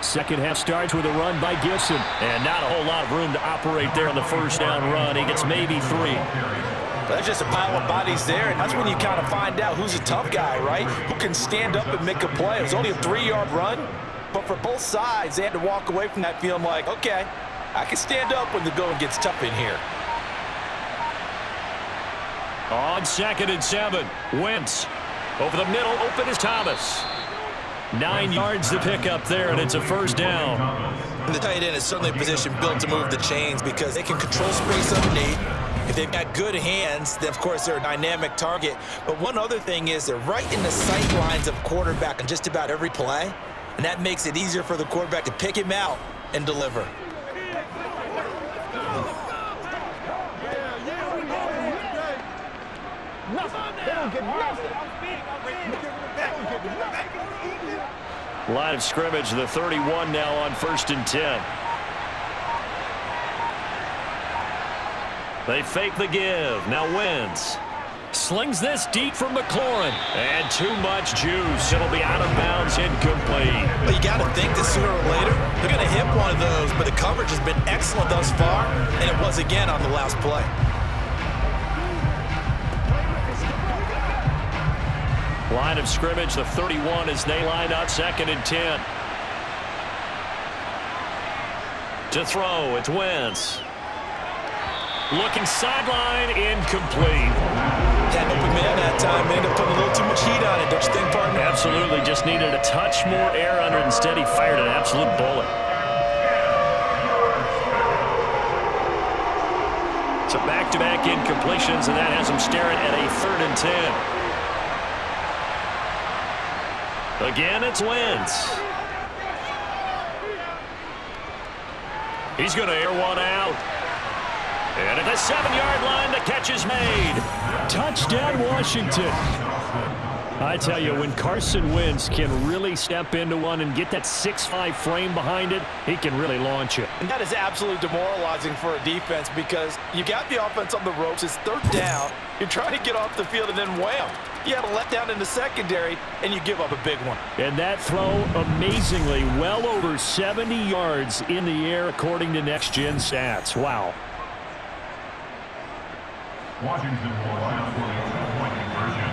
Second half starts with a run by Gibson. And not a whole lot of room to operate there on the first down run. He gets maybe 3. There's just a pile of bodies there, and that's when you kind of find out who's a tough guy, right? Who can stand up and make a play. It was only a 3-yard run, but for both sides, they had to walk away from that feeling like, okay, I can stand up when the going gets tough in here. On 2nd and 7, Wentz. Over the middle, open is Thomas. 9 yards to pick up there, and it's a first down. And the tight end is certainly a position built to move the chains because they can control space underneath. If they've got good hands, then of course they're a dynamic target. But one other thing is they're right in the sight lines of quarterback on just about every play, and that makes it easier for the quarterback to pick him out and deliver. Line of scrimmage, the 31 now on 1st and 10. They fake the give. Now Wentz slings this deep from McLaurin. And too much juice. It'll be out of bounds, incomplete. But you got to think that sooner or later, they're going to hit one of those. But the coverage has been excellent thus far, and it was again on the last play. Line of scrimmage, the 31 as they line up 2nd and 10. To throw, it's Wentz. Looking sideline, incomplete. Had open man that time, ended up putting a little too much heat on it, don't you think, partner? Absolutely, just needed a touch more air under it. Instead, he fired an absolute bullet. So back-to-back incompletions, and that has him staring at a 3rd and 10. Again, it's Wentz. He's going to air one out. And at the 7-yard line, the catch is made. Touchdown, Washington. I tell you, when Carson Wentz can really step into one and get that 6'5" frame behind it, he can really launch it. And that is absolutely demoralizing for a defense because you got the offense on the ropes. It's 3rd down. You're trying to get off the field, and then wham, you have a letdown in the secondary, and you give up a big one. And that throw, amazingly, well over 70 yards in the air, according to Next Gen Stats. Wow. Washington will line for a 2-point conversion.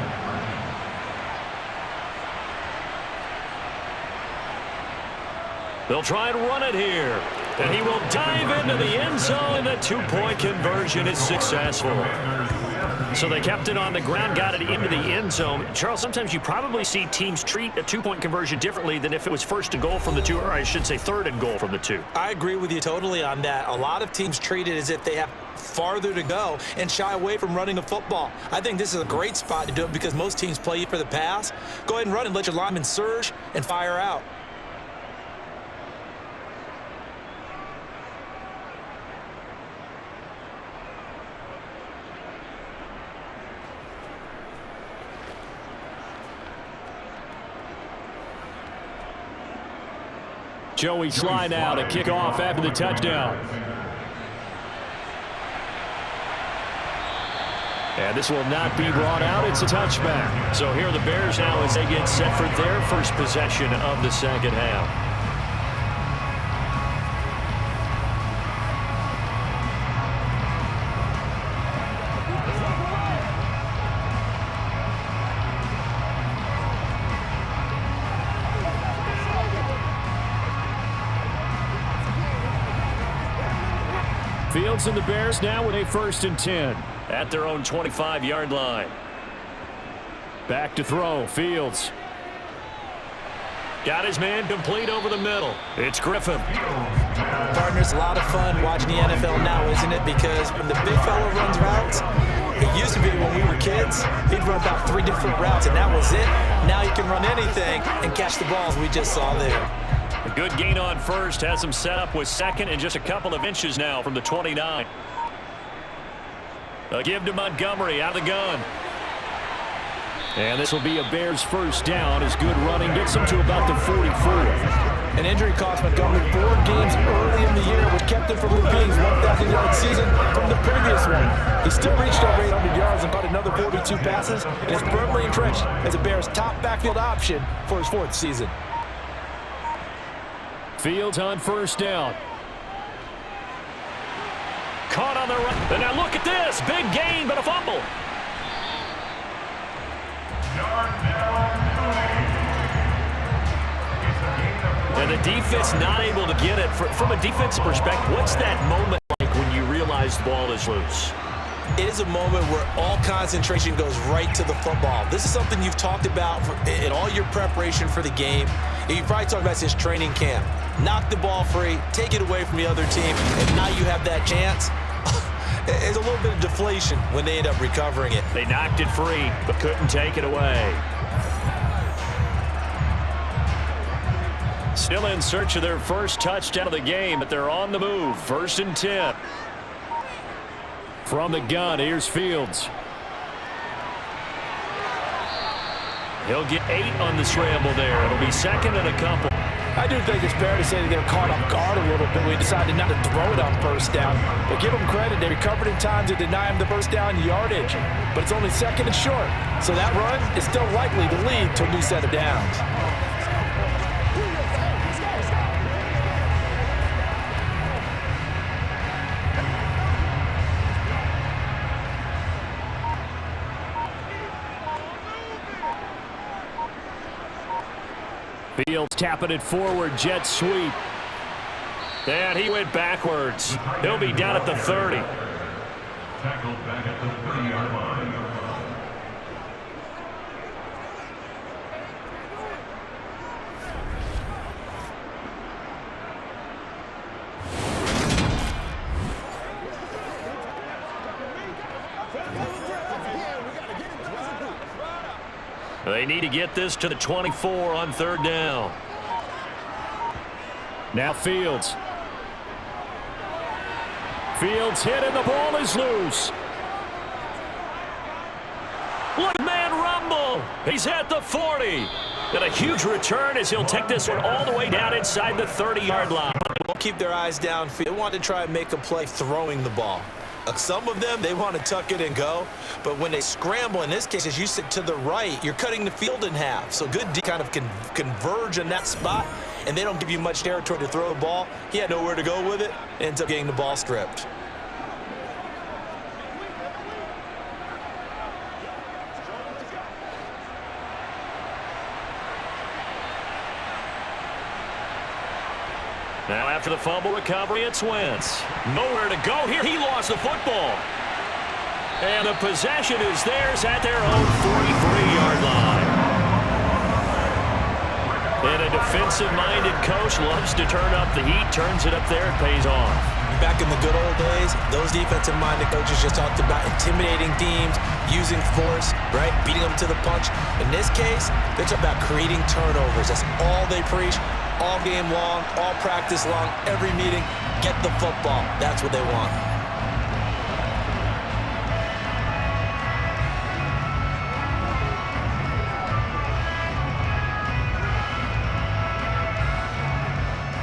They'll try and run it here. And he will dive into the end zone, and the 2-point conversion is successful. So they kept it on the ground, got it into the end zone. Charles, sometimes you probably see teams treat a 2-point conversion differently than if it was 1st and goal from the 2, or I should say 3rd and goal from the 2. I agree with you totally on that. A lot of teams treat it as if they have farther to go and shy away from running a football. I think this is a great spot to do it because most teams play you for the pass. Go ahead and run and let your linemen surge and fire out. Joey slide out, a kickoff after the touchdown. And this will not be brought out. It's a touchback. So here are the Bears now as they get set for their first possession of the second half. Fields and the Bears now with a 1st and 10 at their own 25-yard line. Back to throw. Fields. Got his man complete over the middle. It's Griffin. Partners, a lot of fun watching the NFL now, isn't it? Because when the big fella runs routes, it used to be when we were kids, he'd run about 3 different routes, and that was it. Now he can run anything and catch the balls we just saw there. A good gain on first, has him set up with second and just a couple of inches now from the 29. A give to Montgomery out of the gun. And this will be a Bears first down as good running gets him to about the 44. An injury cost Montgomery 4 games early in the year, which kept him from repeating his 1,000-yard season from the previous one. He still reached over 800 yards and caught another 42 passes and is firmly entrenched as a Bears top backfield option for his 4th season. Fields on first down. Caught on the run. And now look at this. Big gain, but a fumble. And the defense not able to get it. From a defensive perspective, what's that moment like when you realize the ball is loose? It is a moment where all concentration goes right to the football. This is something you've talked about in all your preparation for the game. You probably talked about since training camp. Knock the ball free, take it away from the other team, and now you have that chance. There's a little bit of deflation when they end up recovering it. They knocked it free, but couldn't take it away. Still in search of their first touchdown of the game, but they're on the move. 1st and 10. From the gun, here's Fields. He'll get 8 on the scramble there. It'll be second and a couple. I do think it's fair to say that they were caught off guard a little bit. We decided not to throw it on first down. But give them credit. They recovered in time to deny him the first down yardage. But it's only second and short. So that run is still likely to lead to a new set of downs. Fields tapping it forward, jet sweep. And he went backwards. He'll be down at the 30. Tackled back at the 30-yard line. They need to get this to the 24 on 3rd down. Now Fields. Fields hit and the ball is loose. Look, man, rumble. He's at the 40. And a huge return as he'll take this one all the way down inside the 30-yard line. Won't keep their eyes downfield. They want to try and make a play throwing the ball. Some of them, they want to tuck it and go. But when they scramble, in this case, as you sit to the right, you're cutting the field in half. So good D kind of converge in that spot, and they don't give you much territory to throw the ball. He had nowhere to go with it, ends up getting the ball stripped. Now after the fumble recovery, it's Wentz. Nowhere to go here. He lost the football. And the possession is theirs at their own 43-yard line. And a defensive-minded coach loves to turn up the heat, turns it up there, it pays off. Back in the good old days, those defensive-minded coaches just talked about intimidating teams, using force, right, beating them to the punch. In this case, they're talking about creating turnovers. That's all they preach. All game long, all practice long, every meeting, get the football. That's what they want.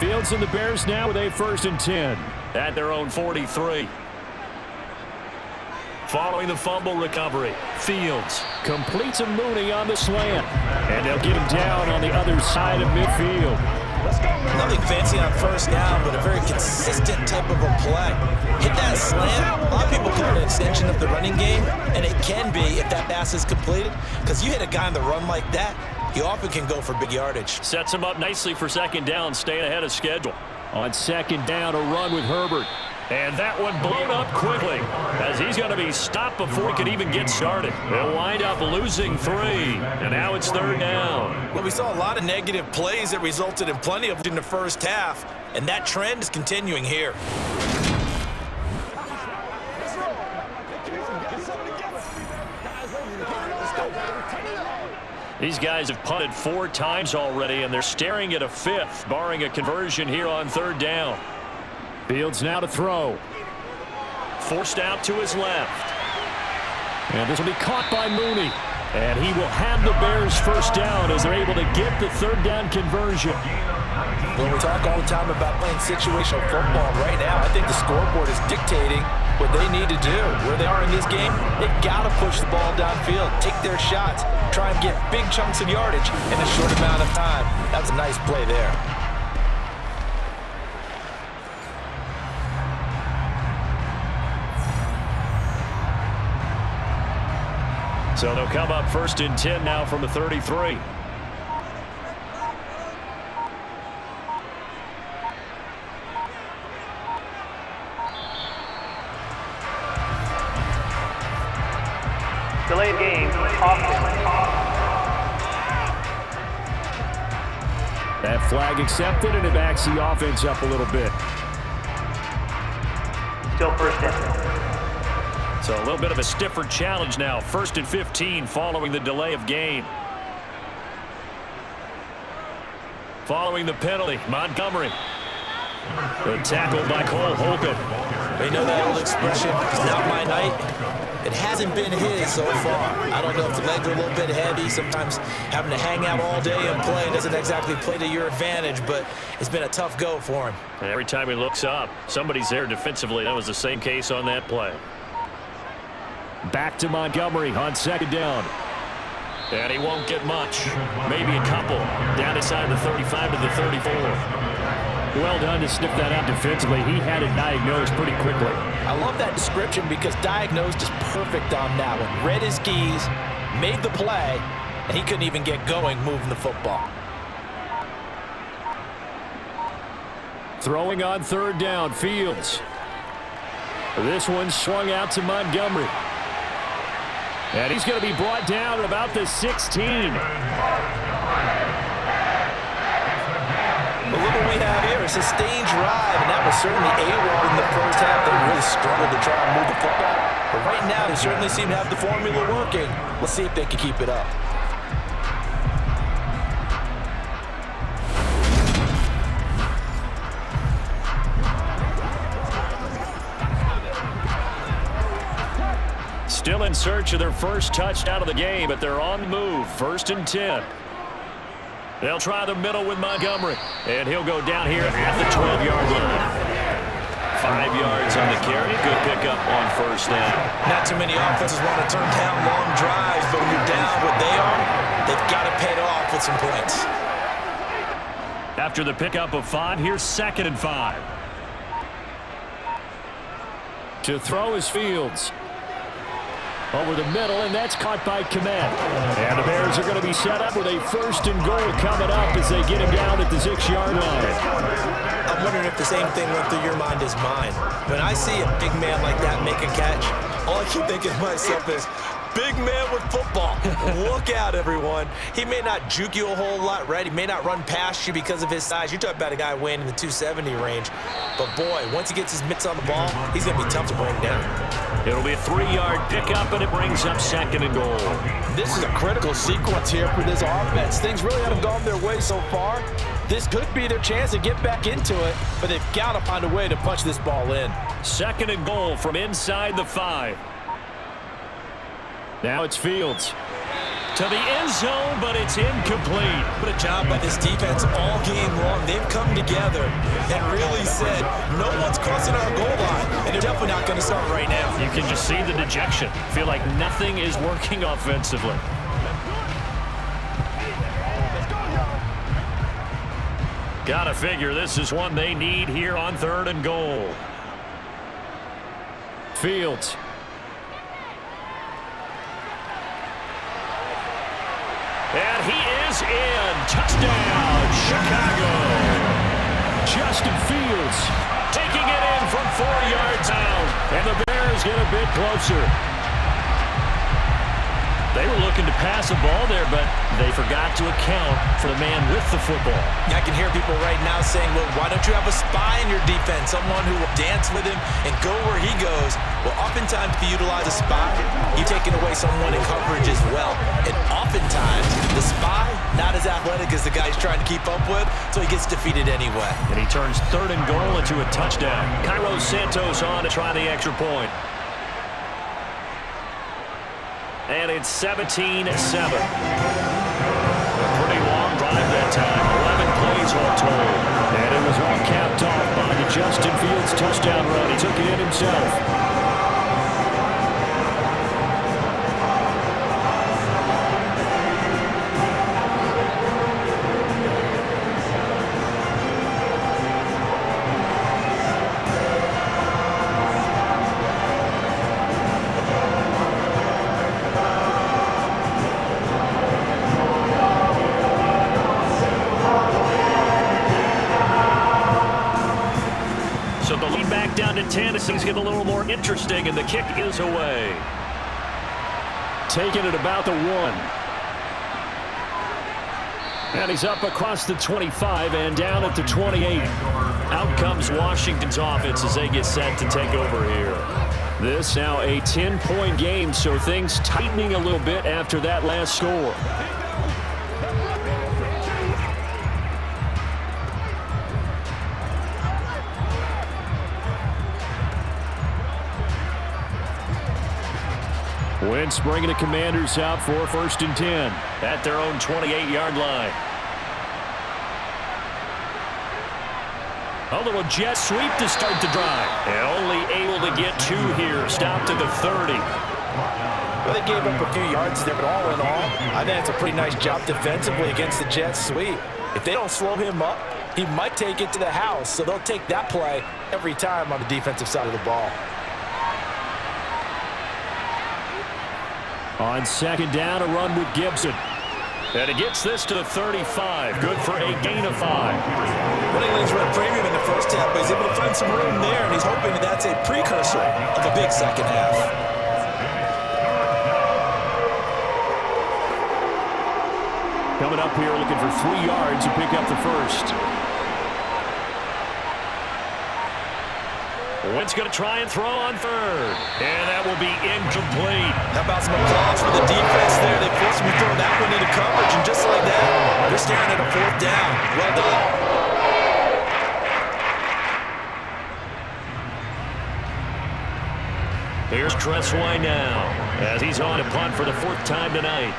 Fields and the Bears now with a 1st and 10 at their own 43. Following the fumble recovery, Fields completes a Mooney on the slant. And they'll get him down on the other side of midfield. Nothing fancy on first down, but a very consistent type of a play. Hit that slant. A lot of people call it an extension of the running game, and it can be if that pass is completed, because you hit a guy on the run like that, he often can go for big yardage. Sets him up nicely for 2nd down, staying ahead of schedule. On 2nd down, a run with Herbert. And that one blown up quickly as he's going to be stopped before he could even get started. They'll wind up losing 3, and now it's 3rd down. Well, we saw a lot of negative plays that resulted in plenty of in the first half, and that trend is continuing here. These guys have punted 4 times already, and they're staring at a 5th, barring a conversion here on 3rd down. Fields now to throw. Forced out to his left. And this will be caught by Mooney. And he will have the Bears first down as they're able to get the 3rd down conversion. Well, we talk all the time about playing situational football. Right now, I think the scoreboard is dictating what they need to do. Where they are in this game, they've got to push the ball downfield, take their shots, try and get big chunks of yardage in a short amount of time. That's a nice play there. So they'll come up 1st and 10 now from the 33. Delayed game, offense. That flag accepted, and it backs the offense up a little bit. Still 1st down. So a little bit of a stiffer challenge now. 1st and 15 following the delay of game. Following the penalty, Montgomery. The tackle by Cole Holcomb. They know that old expression, it's not my night. It hasn't been his so far. I don't know if the legs are a little bit heavy. Sometimes having to hang out all day and play doesn't exactly play to your advantage, but it's been a tough go for him. And every time he looks up, somebody's there defensively. That was the same case on that play. Back to Montgomery on 2nd down. And he won't get much. Maybe a couple. Down inside the 35 to the 34. Well done to sniff that out defensively. He had it diagnosed pretty quickly. I love that description because diagnosed is perfect on that one. Read his keys, made the play, and he couldn't even get going moving the football. Throwing on 3rd down, Fields. This one swung out to Montgomery. And he's going to be brought down at about the 16. But look what we have here, a sustained drive, and that was certainly AWOL in the first half. They really struggled to try and move the football. But right now, they certainly seem to have the formula working. Let's see if they can keep it up. Still in search of their first touchdown of the game, but they're on the move. 1st and 10. They'll try the middle with Montgomery, and he'll go down here at the 12-yard line. 5 yards on the carry. Good pickup on 1st down. Not too many offenses want to turn down long drives, but when you're down what they are, they've got to pay it off with some points. After the pickup of 5, here's 2nd and 5. To throw is Fields. Over the middle, and that's caught by Komet. And the Bears are going to be set up with a 1st and goal coming up as they get him down at the 6-yard line. I'm wondering if the same thing went through your mind as mine. When I see a big man like that make a catch, all I keep thinking to myself is, big man with football. Look out, everyone. He may not juke you a whole lot, right? He may not run past you because of his size. You're talking about a guy weighing in the 270 range. But, boy, once he gets his mitts on the ball, he's going to be tough to bring down. It'll be a 3-yard pickup, and it brings up 2nd and goal. This is a critical sequence here for this offense. Things really haven't gone their way so far. This could be their chance to get back into it, but they've got to find a way to punch this ball in. 2nd and goal from inside the 5. Now it's Fields. To the end zone, but it's incomplete. What a job by this defense all game long. They've come together and really said, no one's crossing our goal line, and they're definitely not going to start right now. You can just see the dejection. Feel like nothing is working offensively. Gotta figure this is one they need here on 3rd and goal. Fields. And he is in. Touchdown, Chicago. Justin Fields taking it in from 4 yards out. And the Bears get a bit closer. They were looking to pass the ball there, but they forgot to account for the man with the football. I can hear people right now saying, well, why don't you have a spy in your defense, someone who will dance with him and go where he goes? Well, oftentimes if you utilize a spy, you're taking away someone in coverage as well. And oftentimes, the spy, not as athletic as the guy he's trying to keep up with, so he gets defeated anyway. And he turns 3rd and goal into a touchdown. Cairo Santos on to try the extra point. And it's 17-7. A pretty long drive that time. 11 plays all told. And it was all capped off by the Justin Fields touchdown run. He took it in himself. So the lead back down to 10 as things get a little more interesting, and the kick is away. Taking it about the 1. And he's up across the 25 and down at the 28. Out comes Washington's offense as they get set to take over here. This now a 10-point game, so things tightening a little bit after that last score. Wentz bringing the Commanders out for 1st and 10 at their own 28-yard line. A little jet sweep to start the drive. And only able to get 2 here. Stopped at the 30. Well, they gave up a few yards there, but all in all, I think it's a pretty nice job defensively against the jet sweep. If they don't slow him up, he might take it to the house, so they'll take that play every time on the defensive side of the ball. On 2nd down, a run with Gibson. And he gets this to the 35. Good for a gain of 5. Running lanes were a premium in the first half, but he's able to find some room there, and he's hoping that that's a precursor of a big second half. Coming up here looking for 3 yards to pick up the first. Wentz going to try and throw on 3rd. And that will be incomplete. How about some applause for the defense there? They forced him to throw that one into coverage, and just like that, they're staring at a 4th down. Well done. Here's Tressway now as he's on to punt for the 4th time tonight.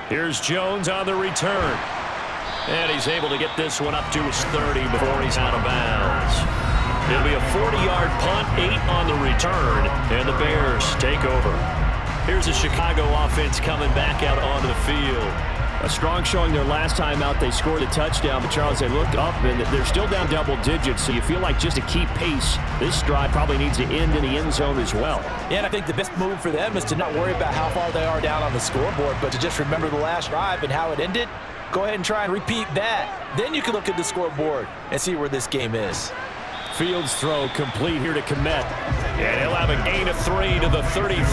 Here's Jones on the return. And he's able to get this one up to his 30 before he's out of bounds. It'll be a 40-yard punt, 8 on the return, and the Bears take over. Here's the Chicago offense coming back out onto the field. A strong showing their last time out. They scored a touchdown, but Charles, they looked up, and they're still down double digits, so you feel like just to keep pace, this drive probably needs to end in the end zone as well. Yeah, and I think the best move for them is to not worry about how far they are down on the scoreboard, but to just remember the last drive and how it ended. Go ahead and try and repeat that. Then you can look at the scoreboard and see where this game is. Fields throw complete here to Komet. And he'll have a gain of 3 to the 33.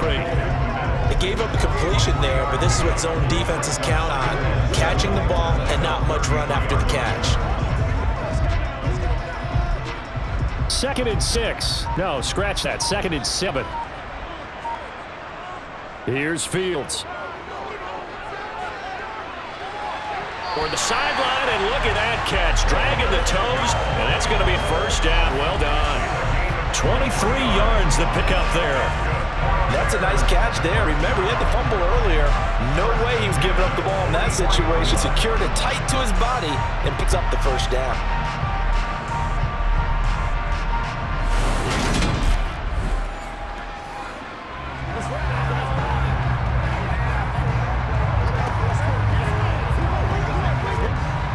They gave up a completion there, but this is what zone defenses count on. Catching the ball and not much run after the catch. 2nd and 6. No, scratch that. 2nd and 7. Here's Fields. For the sideline, and look at that catch. Dragging the toes, and that's going to be a 1st down. Well done. 23 yards to pick up there. That's a nice catch there. Remember, he had the fumble earlier. No way he was giving up the ball in that situation. Secured it tight to his body and picks up the 1st down.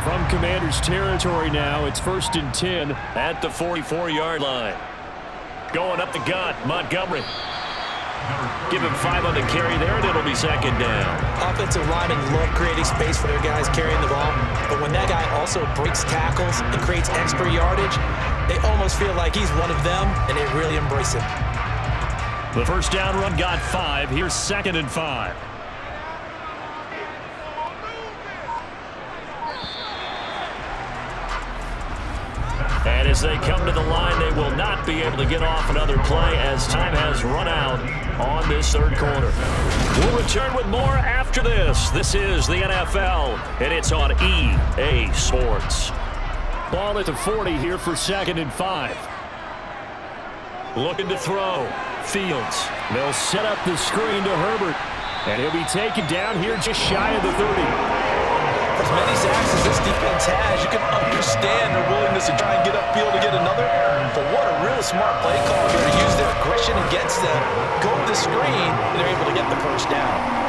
From Commanders territory now, it's 1st and 10 at the 44-yard line. Going up the gut, Montgomery. Give him 5 on the carry there, and it'll be second down. Offensive linemen love creating space for their guys carrying the ball, but when that guy also breaks tackles and creates extra yardage, they almost feel like he's one of them, and they really embrace him. The first down run got 5. Here's 2nd and 5. And as they come to the line, they will not be able to get off another play as time has run out on this third quarter. We'll return with more after this. This is the NFL, and it's on EA Sports. Ball at the 40 here for 2nd and 5. Looking to throw. Fields. They'll set up the screen to Herbert. And he'll be taken down here just shy of the 30. As many sacks as this defense has, you can understand their willingness to try and get upfield to get another. But what a real smart play call here to use their aggression against them, go to the screen, and they're able to get the first down.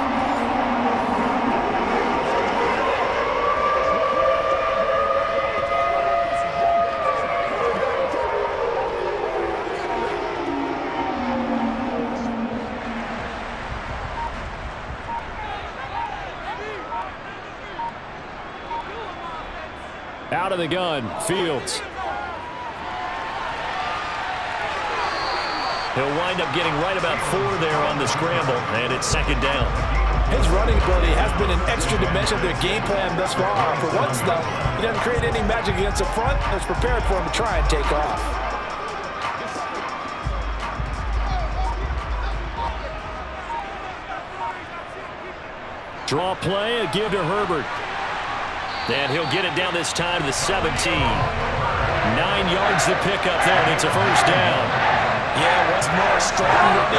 Out of the gun, Fields. He'll wind up getting right about 4 there on the scramble, and it's second down. His running ability has been an extra dimension of their game plan thus far. For once, though, he doesn't create any magic against the front that's prepared for him to try and take off. Draw play, a give to Herbert. And he'll get it down this time to the 17. 9 yards to pick up there, and it's a first down. Yeah, Westmore, strong running,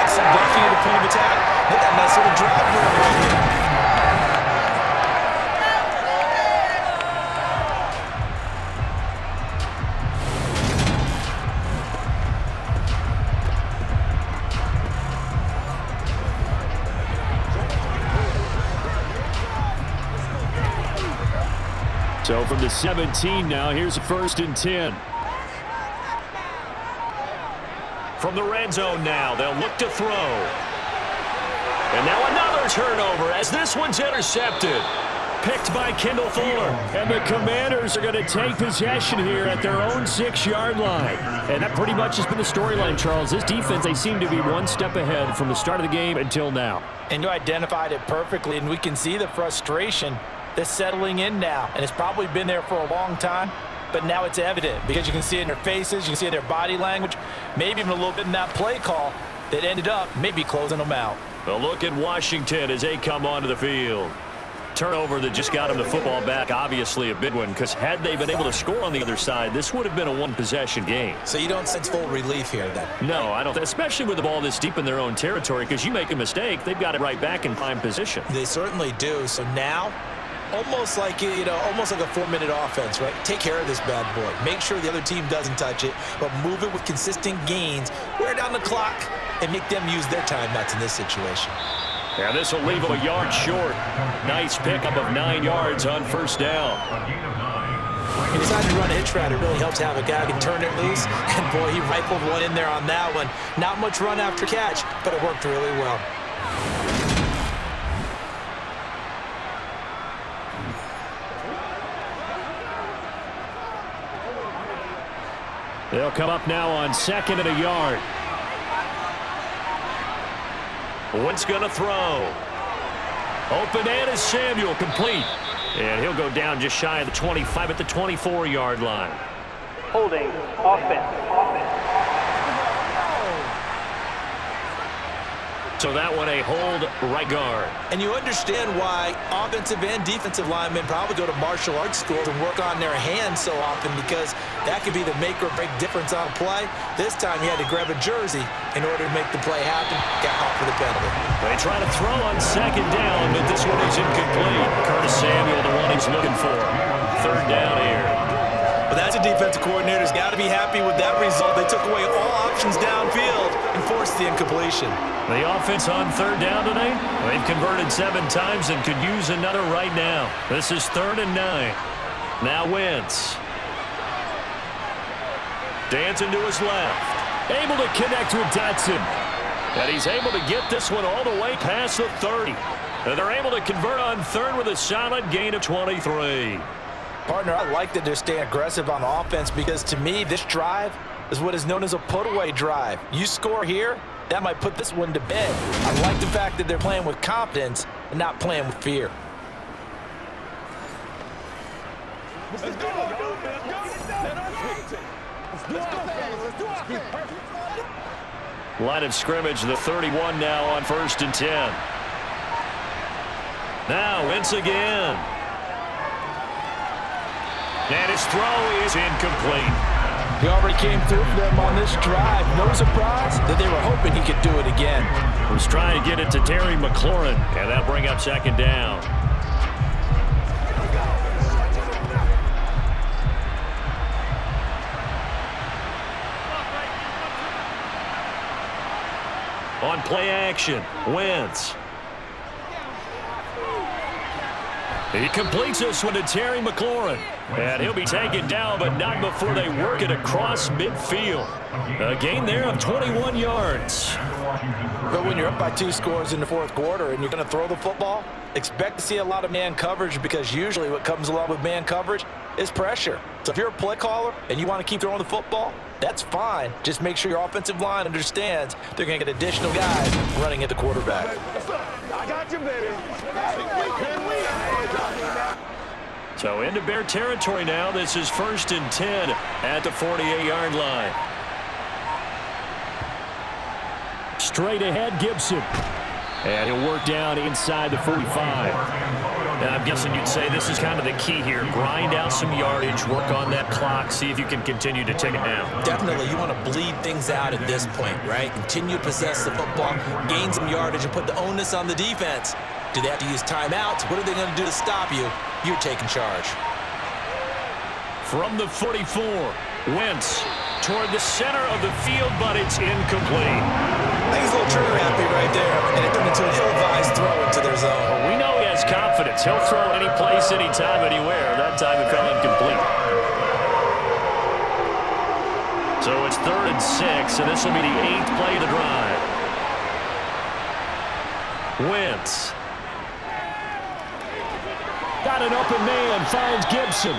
excellent blocking at the point of attack. Look at that nice little drop move right here. So from the 17 now, here's a 1st and 10. From the red zone now, they'll look to throw. And now another turnover as this one's intercepted. Picked by Kendall Fuller. And the Commanders are going to take possession here at their own 6-yard line. And that pretty much has been the storyline, Charles. This defense, they seem to be one step ahead from the start of the game until now. And you identified it perfectly, and we can see the frustration that's settling in now. And it's probably been there for a long time, but now it's evident because you can see it in their faces, you can see it in their body language, maybe even a little bit in that play call that ended up maybe closing them out. A look at Washington as they come onto the field. Turnover that just got them the football back, obviously a big one, because had they been able to score on the other side, this would have been a one-possession game. So you don't sense full relief here then? No, I don't, especially with the ball this deep in their own territory, because you make a mistake, they've got it right back in prime position. They certainly do. So now, almost like a 4-minute offense, right? Take care of this bad boy. Make sure the other team doesn't touch it, but move it with consistent gains. Wear down the clock and make them use their timeouts in this situation. Yeah, this will leave them a yard short. Nice pickup of 9 yards on first down. He decided to run a hitch route. It really helps have a guy who can turn it loose. And boy, he rifled one in there on that one. Not much run after catch, but it worked really well. They'll come up now on 2nd and a yard. Wentz going to throw. Open and is Samuel, complete. And he'll go down just shy of the 25 at the 24-yard line. Holding, offense. So that one a hold right guard. And you understand why offensive and defensive linemen probably go to martial arts schools and work on their hands so often, because that could be the make or break difference on a play. This time he had to grab a jersey in order to make the play happen. Got caught for the penalty. They try to throw on 2nd down, but this one is incomplete. Curtis Samuel, the one he's looking for. 3rd down here. But that's a defensive coordinator's got to be happy with that result. They took away all options downfield and forced the incompletion. The offense on 3rd down tonight, they've converted 7 times and could use another right now. This is 3rd and 9. Now Wentz. Dancing to his left. Able to connect with Dotson. And he's able to get this one all the way past the 30. And they're able to convert on third with a solid gain of 23. Partner, I like that they're staying aggressive on offense because to me, this drive is what is known as a put-away drive. You score here, that might put this one to bed. I like the fact that they're playing with confidence and not playing with fear. Let's go. Line of scrimmage, the 31 now on 1st and 10. Now, Wentz again. And his throw is incomplete. He already came through for them on this drive. No surprise that they were hoping he could do it again. Was trying to get it to Terry McLaurin, and that'll bring up 2nd down. On play action, Wentz. He completes this one to Terry McLaurin. And he'll be taken down, but not before they work it across midfield. A gain there of 21 yards. But when you're up by 2 scores in the 4th quarter and you're going to throw the football, expect to see a lot of man coverage because usually what comes along with man coverage is pressure. So if you're a play caller and you want to keep throwing the football, that's fine. Just make sure your offensive line understands they're going to get additional guys running at the quarterback. I got you, baby. So into Bear territory now. This is 1st and 10 at the 48-yard line. Straight ahead, Gibson. And he'll work down inside the 45. And I'm guessing you'd say this is kind of the key here. Grind out some yardage, work on that clock, see if you can continue to take it down. Definitely, you want to bleed things out at this point, right? Continue to possess the football, gain some yardage, and put the onus on the defense. Do they have to use timeouts? What are they going to do to stop you? You're taking charge. From the 44, Wentz toward the center of the field, but it's incomplete. I think he's a little trigger happy right there, and it turned into an ill-advised throw into their zone. Well, we know he has confidence. He'll throw any place, anytime, anywhere. That time it fell incomplete. So it's 3rd and 6, and this will be the 8th play of the drive. Wentz. Got an open man, finds Gibson.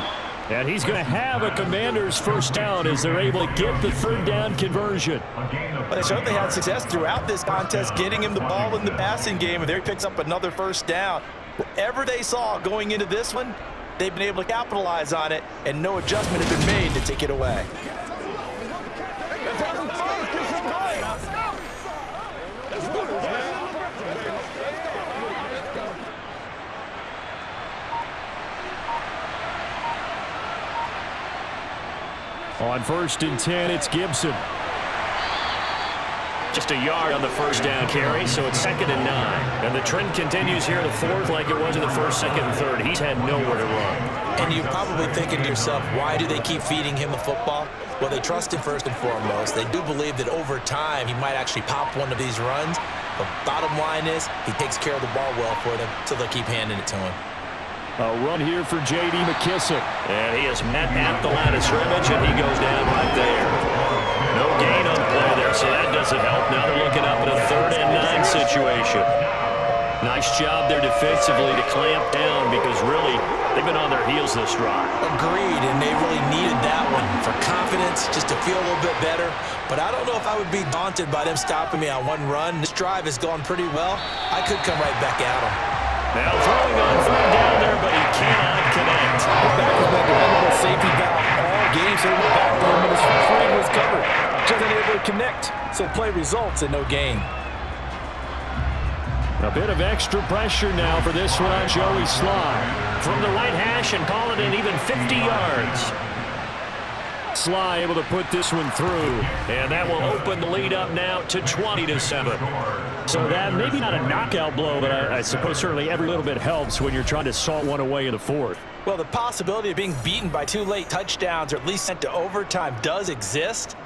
And he's going to have a Commanders first down as they're able to get the 3rd down conversion. But they certainly had success throughout this contest getting him the ball in the passing game, and there he picks up another first down. Whatever they saw going into this one, they've been able to capitalize on it, and no adjustment has been made to take it away. On 1st and 10, it's Gibson. Just a yard on the first down carry, so it's 2nd and 9. And the trend continues here to 4th like it was in the 1st, 2nd, and 3rd. He's had nowhere to run. And you're probably thinking to yourself, why do they keep feeding him the football? Well, they trust him first and foremost. They do believe that over time he might actually pop one of these runs. The bottom line is he takes care of the ball well for them, so they'll keep handing it to him. A run here for J.D. McKissick. And he is met at the line of scrimmage, and he goes down right there. No gain on the play there, so that doesn't help. Now they're looking up at a 3rd and 9 situation. Nice job there defensively to clamp down because really they've been on their heels this drive. Agreed, and they really needed that one for confidence, just to feel a little bit better. But I don't know if I would be daunted by them stopping me on one run. This drive has gone pretty well. I could come right back at them. Now throwing on 3rd down there, but he cannot connect. The back has been a dependable safety valve all game, so the back end of his frame was covered. Just unable to connect, so play results in no gain. A bit of extra pressure now for this one on Joey Sly. From the right hash and call it an even 50 yards. Sly able to put this one through, and that will open the lead up now to 20-7. So that maybe not a knockout blow, but I suppose certainly every little bit helps when you're trying to salt one away in the 4th. Well, the possibility of being beaten by 2 late touchdowns or at least sent to overtime does exist,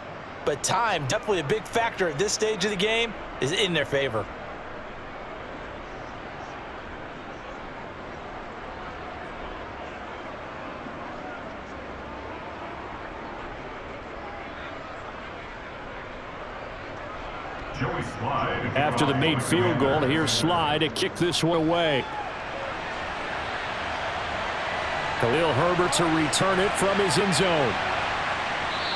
but time, definitely a big factor at this stage of the game, is in their favor. After the made field goal, here's Sly to kick this one away. Khalil Herbert to return it from his end zone.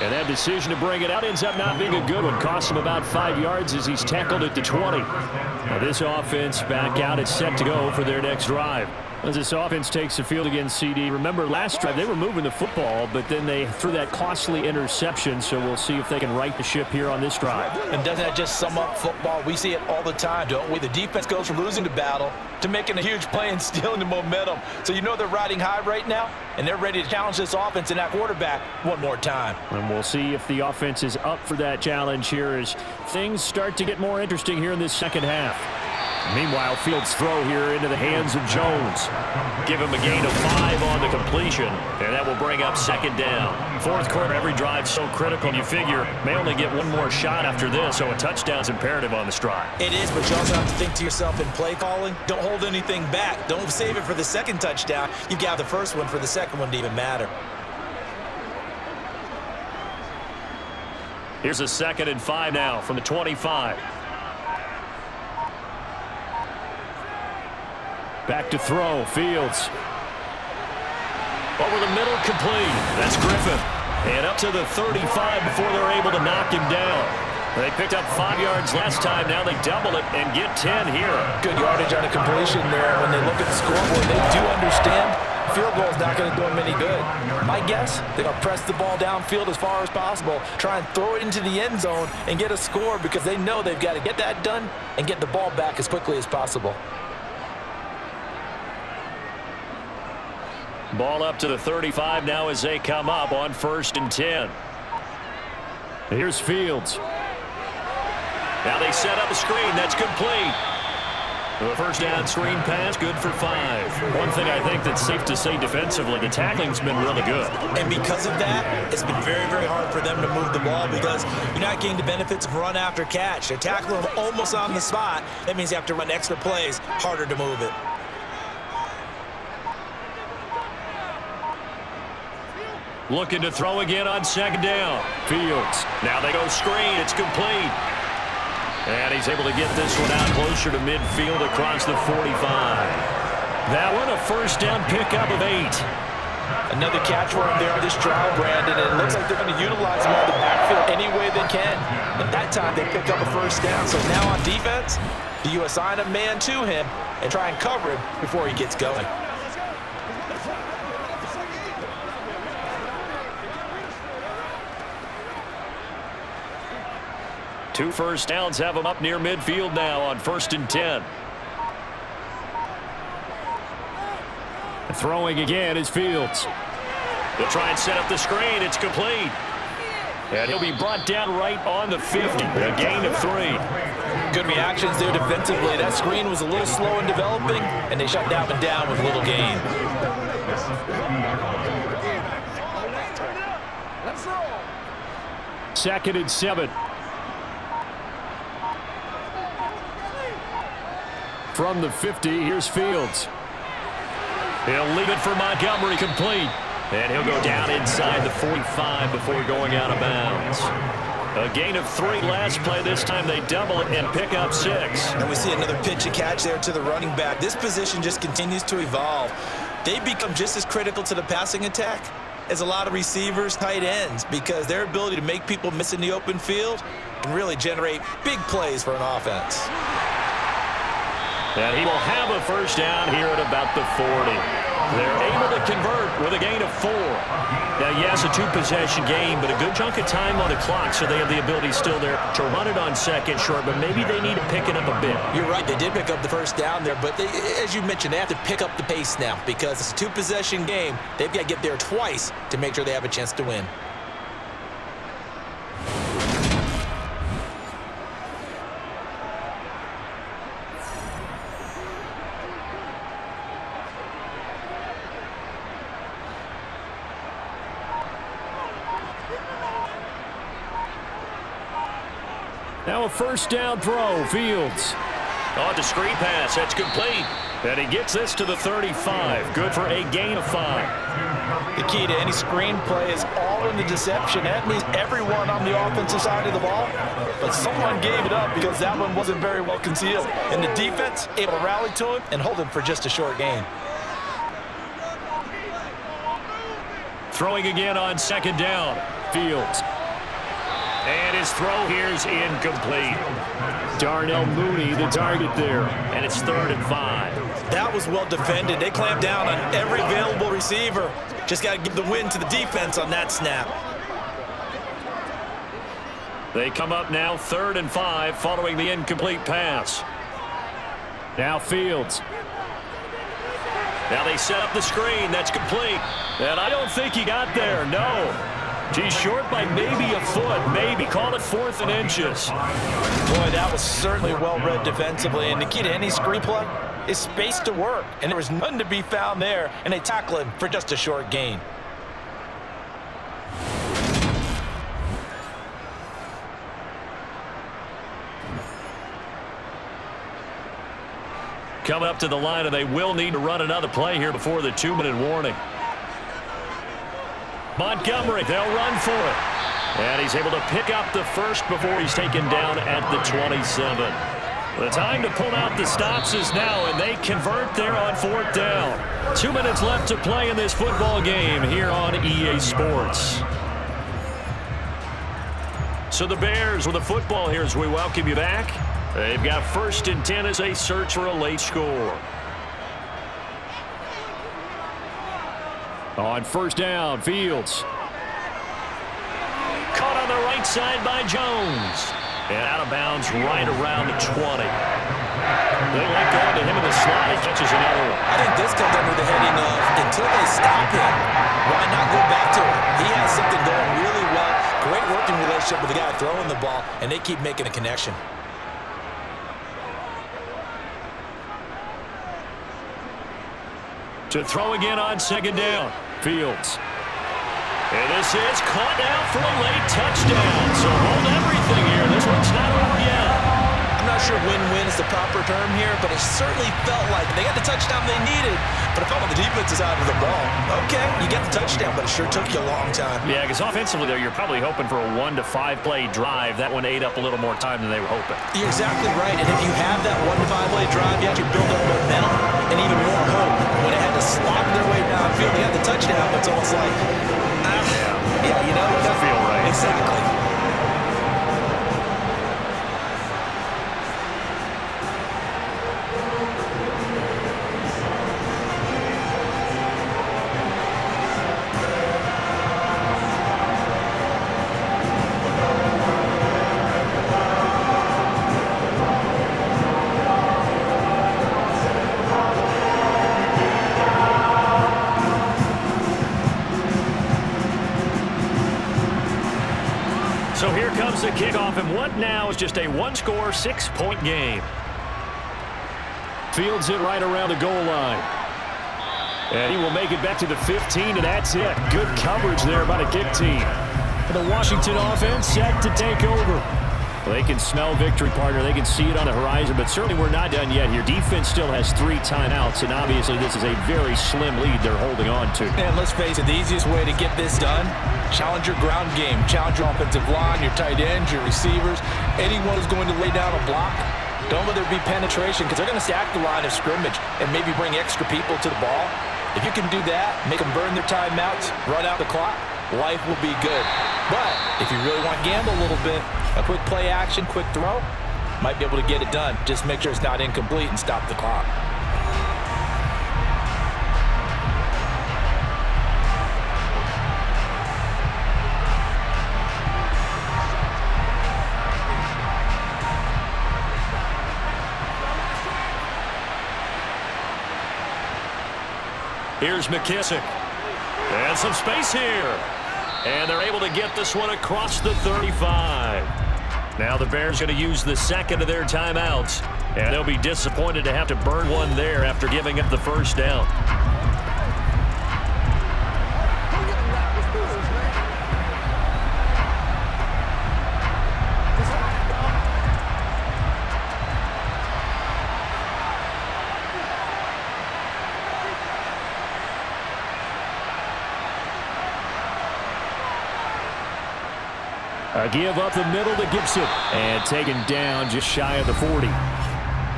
And that decision to bring it out ends up not being a good one. Costs him about 5 yards as he's tackled at the 20. Now this offense back out. It's set to go for their next drive. As this offense takes the field against CD, remember last drive they were moving the football, but then they threw that costly interception, so we'll see if they can right the ship here on this drive. And doesn't that just sum up football? We see it all the time, don't we? The defense goes from losing the battle to making a huge play and stealing the momentum. So you know they're riding high right now, and they're ready to challenge this offense and that quarterback one more time. And we'll see if the offense is up for that challenge here as things start to get more interesting here in this second half. Meanwhile, Fields' throw here into the hands of Jones. Give him a gain of 5 on the completion, and that will bring up second down. Fourth quarter, every drive so critical. You figure may only get one more shot after this, so a touchdown's imperative on this drive. It is, but you also have to think to yourself in play calling, don't hold anything back. Don't save it for the second touchdown. You've got the first one for the second one to even matter. Here's a 2nd and 5 now from the 25. Back to throw, Fields. Over the middle, complete. That's Griffin. And up to the 35 before they're able to knock him down. They picked up 5 yards last time. Now they double it and get 10 here. Good yardage on a completion there. When they look at the scoreboard, they do understand field goal is not going to do them any good. My guess, they're going to press the ball downfield as far as possible, try and throw it into the end zone and get a score because they know they've got to get that done and get the ball back as quickly as possible. Ball up to the 35 now as they come up on 1st and 10. Here's Fields. Now they set up a screen. That's complete. The first down screen pass, good for 5. One thing I think that's safe to say defensively, the tackling's been really good. And because of that, it's been very, very hard for them to move the ball because you're not getting the benefits of run after catch. They're tackling them almost on the spot. That means you have to run extra plays, harder to move it. Looking to throw again on 2nd down. Fields. Now they go screen. It's complete. And he's able to get this one out closer to midfield across the 45. That one a 1st down pickup of 8. Another catch for him there on this drive, Brandon, and it looks like they're going to utilize him on the backfield any way they can. At that time, they picked up a 1st down. So now on defense, do you assign a man to him and try and cover him before he gets going? 2 first downs have them up near midfield now on 1st and 10. Throwing again is Fields. They'll try and set up the screen. It's complete. And he'll be brought down right on the 50. A gain of 3. Good reactions there defensively. That screen was a little slow in developing, and they shut that one down with little gain. Second and 7. From the 50, here's Fields. He'll leave it for Montgomery, complete. And he'll go down inside the 45 before going out of bounds. A gain of 3 last play. This time they double it and pick up 6. And we see another pitch and catch there to the running back. This position just continues to evolve. They become just as critical to the passing attack as a lot of receivers, tight ends, because their ability to make people miss in the open field can really generate big plays for an offense. And he will have a 1st down here at about the 40. They're able to convert with a gain of 4. Now, yes, a 2-possession game, but a good chunk of time on the clock, so they have the ability still there to run it on 2nd short, but maybe they need to pick it up a bit. You're right. They did pick up the 1st down there, but they, as you mentioned, they have to pick up the pace now because it's a 2-possession game. They've got to get there twice to make sure they have a chance to win. Now a 1st down throw, Fields. On the screen pass, that's complete. And he gets this to the 35. Good for a gain of 5. The key to any screen play is all in the deception. That means everyone on the offensive side of the ball. But someone gave it up because that one wasn't very well concealed. And the defense able to rally to him and hold him for just a short gain. Throwing again on second down. Fields. And his throw here is incomplete. Darnell Mooney, the target there. And it's 3rd and 5. That was well defended. They clamped down on every available receiver. Just got to give the win to the defense on that snap. They come up now 3rd and 5 following the incomplete pass. Now Fields. Now they set up the screen. That's complete. And I don't think he got there. No. He's short by maybe a foot. Maybe. Call it 4th and inches. Boy, that was certainly well read defensively. And the key to any screen play is space to work. And there was none to be found there. And they tackle him for just a short gain. Coming up to the line, and they will need to run another play here before the 2-minute warning. Montgomery, they'll run for it. And he's able to pick up the first before he's taken down at the 27. The time to pull out the stops is now, and they convert there on 4th down. 2 minutes left to play in this football game here on EA Sports. So the Bears with the football here as we welcome you back. They've got 1st and 10 as they search for a late score. On 1st down, Fields. Caught on the right side by Jones. And out of bounds right around the 20. They let go to him in the slot. He catches another one. I think this comes under the heading of until they stop him, why not go back to him? He has something going really well. Great working relationship with the guy throwing the ball, and they keep making a connection. To throw again on 2nd down. Fields. And this is caught now for a late touchdown. So hold everything here. This one's not over yet. I'm not sure win-win is the proper term here, but it certainly felt like they got the touchdown they needed. But if I'm on the defensive side of the ball, okay, you get the touchdown, but it sure took you a long time. Yeah, because offensively there, you're probably hoping for a 1 to 5 play drive. That one ate up a little more time than they were hoping. You're exactly right. And if you have that 1 to 5 play drive, you actually build up momentum and even more hope. When it had to slog their way downfield, they had the touchdown, but it's almost like, yeah, you know, doesn't feel right. Exactly. So here comes the kickoff, and what now is just a 1-score, 6-point game. Fields it right around the goal line. And he will make it back to the 15, and that's it. Good coverage there by the kick team. And the Washington offense set to take over. Well, they can smell victory, partner. They can see it on the horizon, but certainly we're not done yet here. Defense still has 3 timeouts, and obviously this is a very slim lead they're holding on to. And let's face it, the easiest way to get this done, challenge your ground game, challenge your offensive line, your tight ends, your receivers, anyone who's going to lay down a block. Don't let there be penetration because they're going to stack the line of scrimmage and maybe bring extra people to the ball. If you can do that, make them burn their timeouts, run out the clock, life will be good. But if you really want to gamble a little bit, a quick play action, quick throw, might be able to get it done. Just make sure it's not incomplete and stop the clock. Here's McKissick. And some space here. And they're able to get this one across the 35. Now the Bears going to use the second of their timeouts. And they'll be disappointed to have to burn one there after giving up the first down. A give up the middle to Gibson. And taken down just shy of the 40.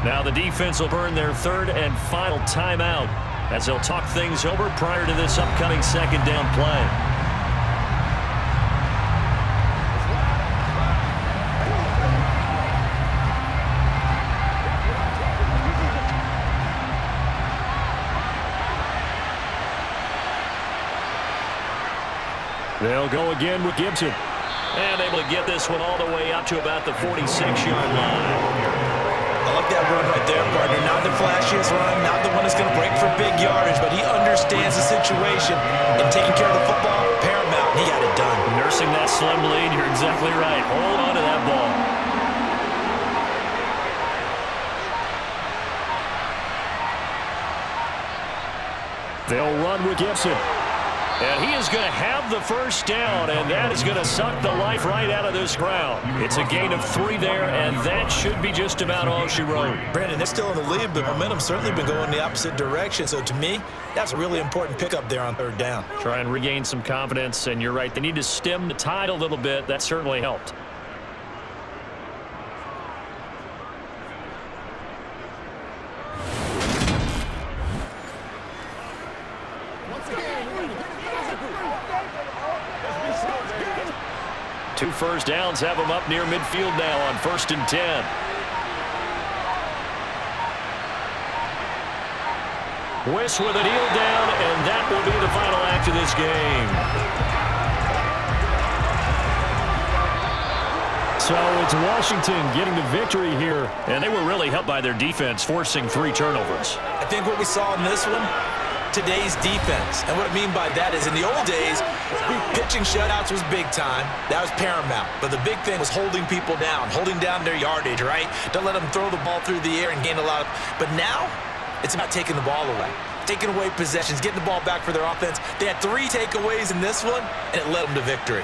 Now the defense will burn their third and final timeout as they'll talk things over prior to this upcoming second down play. They'll go again with Gibson. And able to get this one all the way up to about the 46-yard line. I like that run right there, partner. Not the flashiest run, not the one that's going to break for big yardage, but he understands the situation and taking care of the football, paramount, and he got it done. Nursing that slim lead, you're exactly right. Hold on to that ball. They'll run with Gibson. And he is going to have the first down, and that is going to suck the life right out of this crowd. It's a gain of 3 there, and that should be just about all she wrote. Brandon, they're still in the lead, but momentum's certainly been going the opposite direction. So to me, that's a really important pickup there on third down. Try and regain some confidence, and you're right. They need to stem the tide a little bit. That certainly helped. Two first downs have them up near midfield now on 1st and 10. Wiss with a kneel down, and that will be the final act of this game. So it's Washington getting the victory here. And they were really helped by their defense, forcing 3 turnovers. I think what we saw in this one, today's defense. And what I mean by that is in the old days, pitching shutouts was big time. That was paramount. But the big thing was holding people down, holding down their yardage, right? Don't let them throw the ball through the air and gain a lot of... But now, it's about taking the ball away. Taking away possessions, getting the ball back for their offense. They had 3 takeaways in this one, and it led them to victory.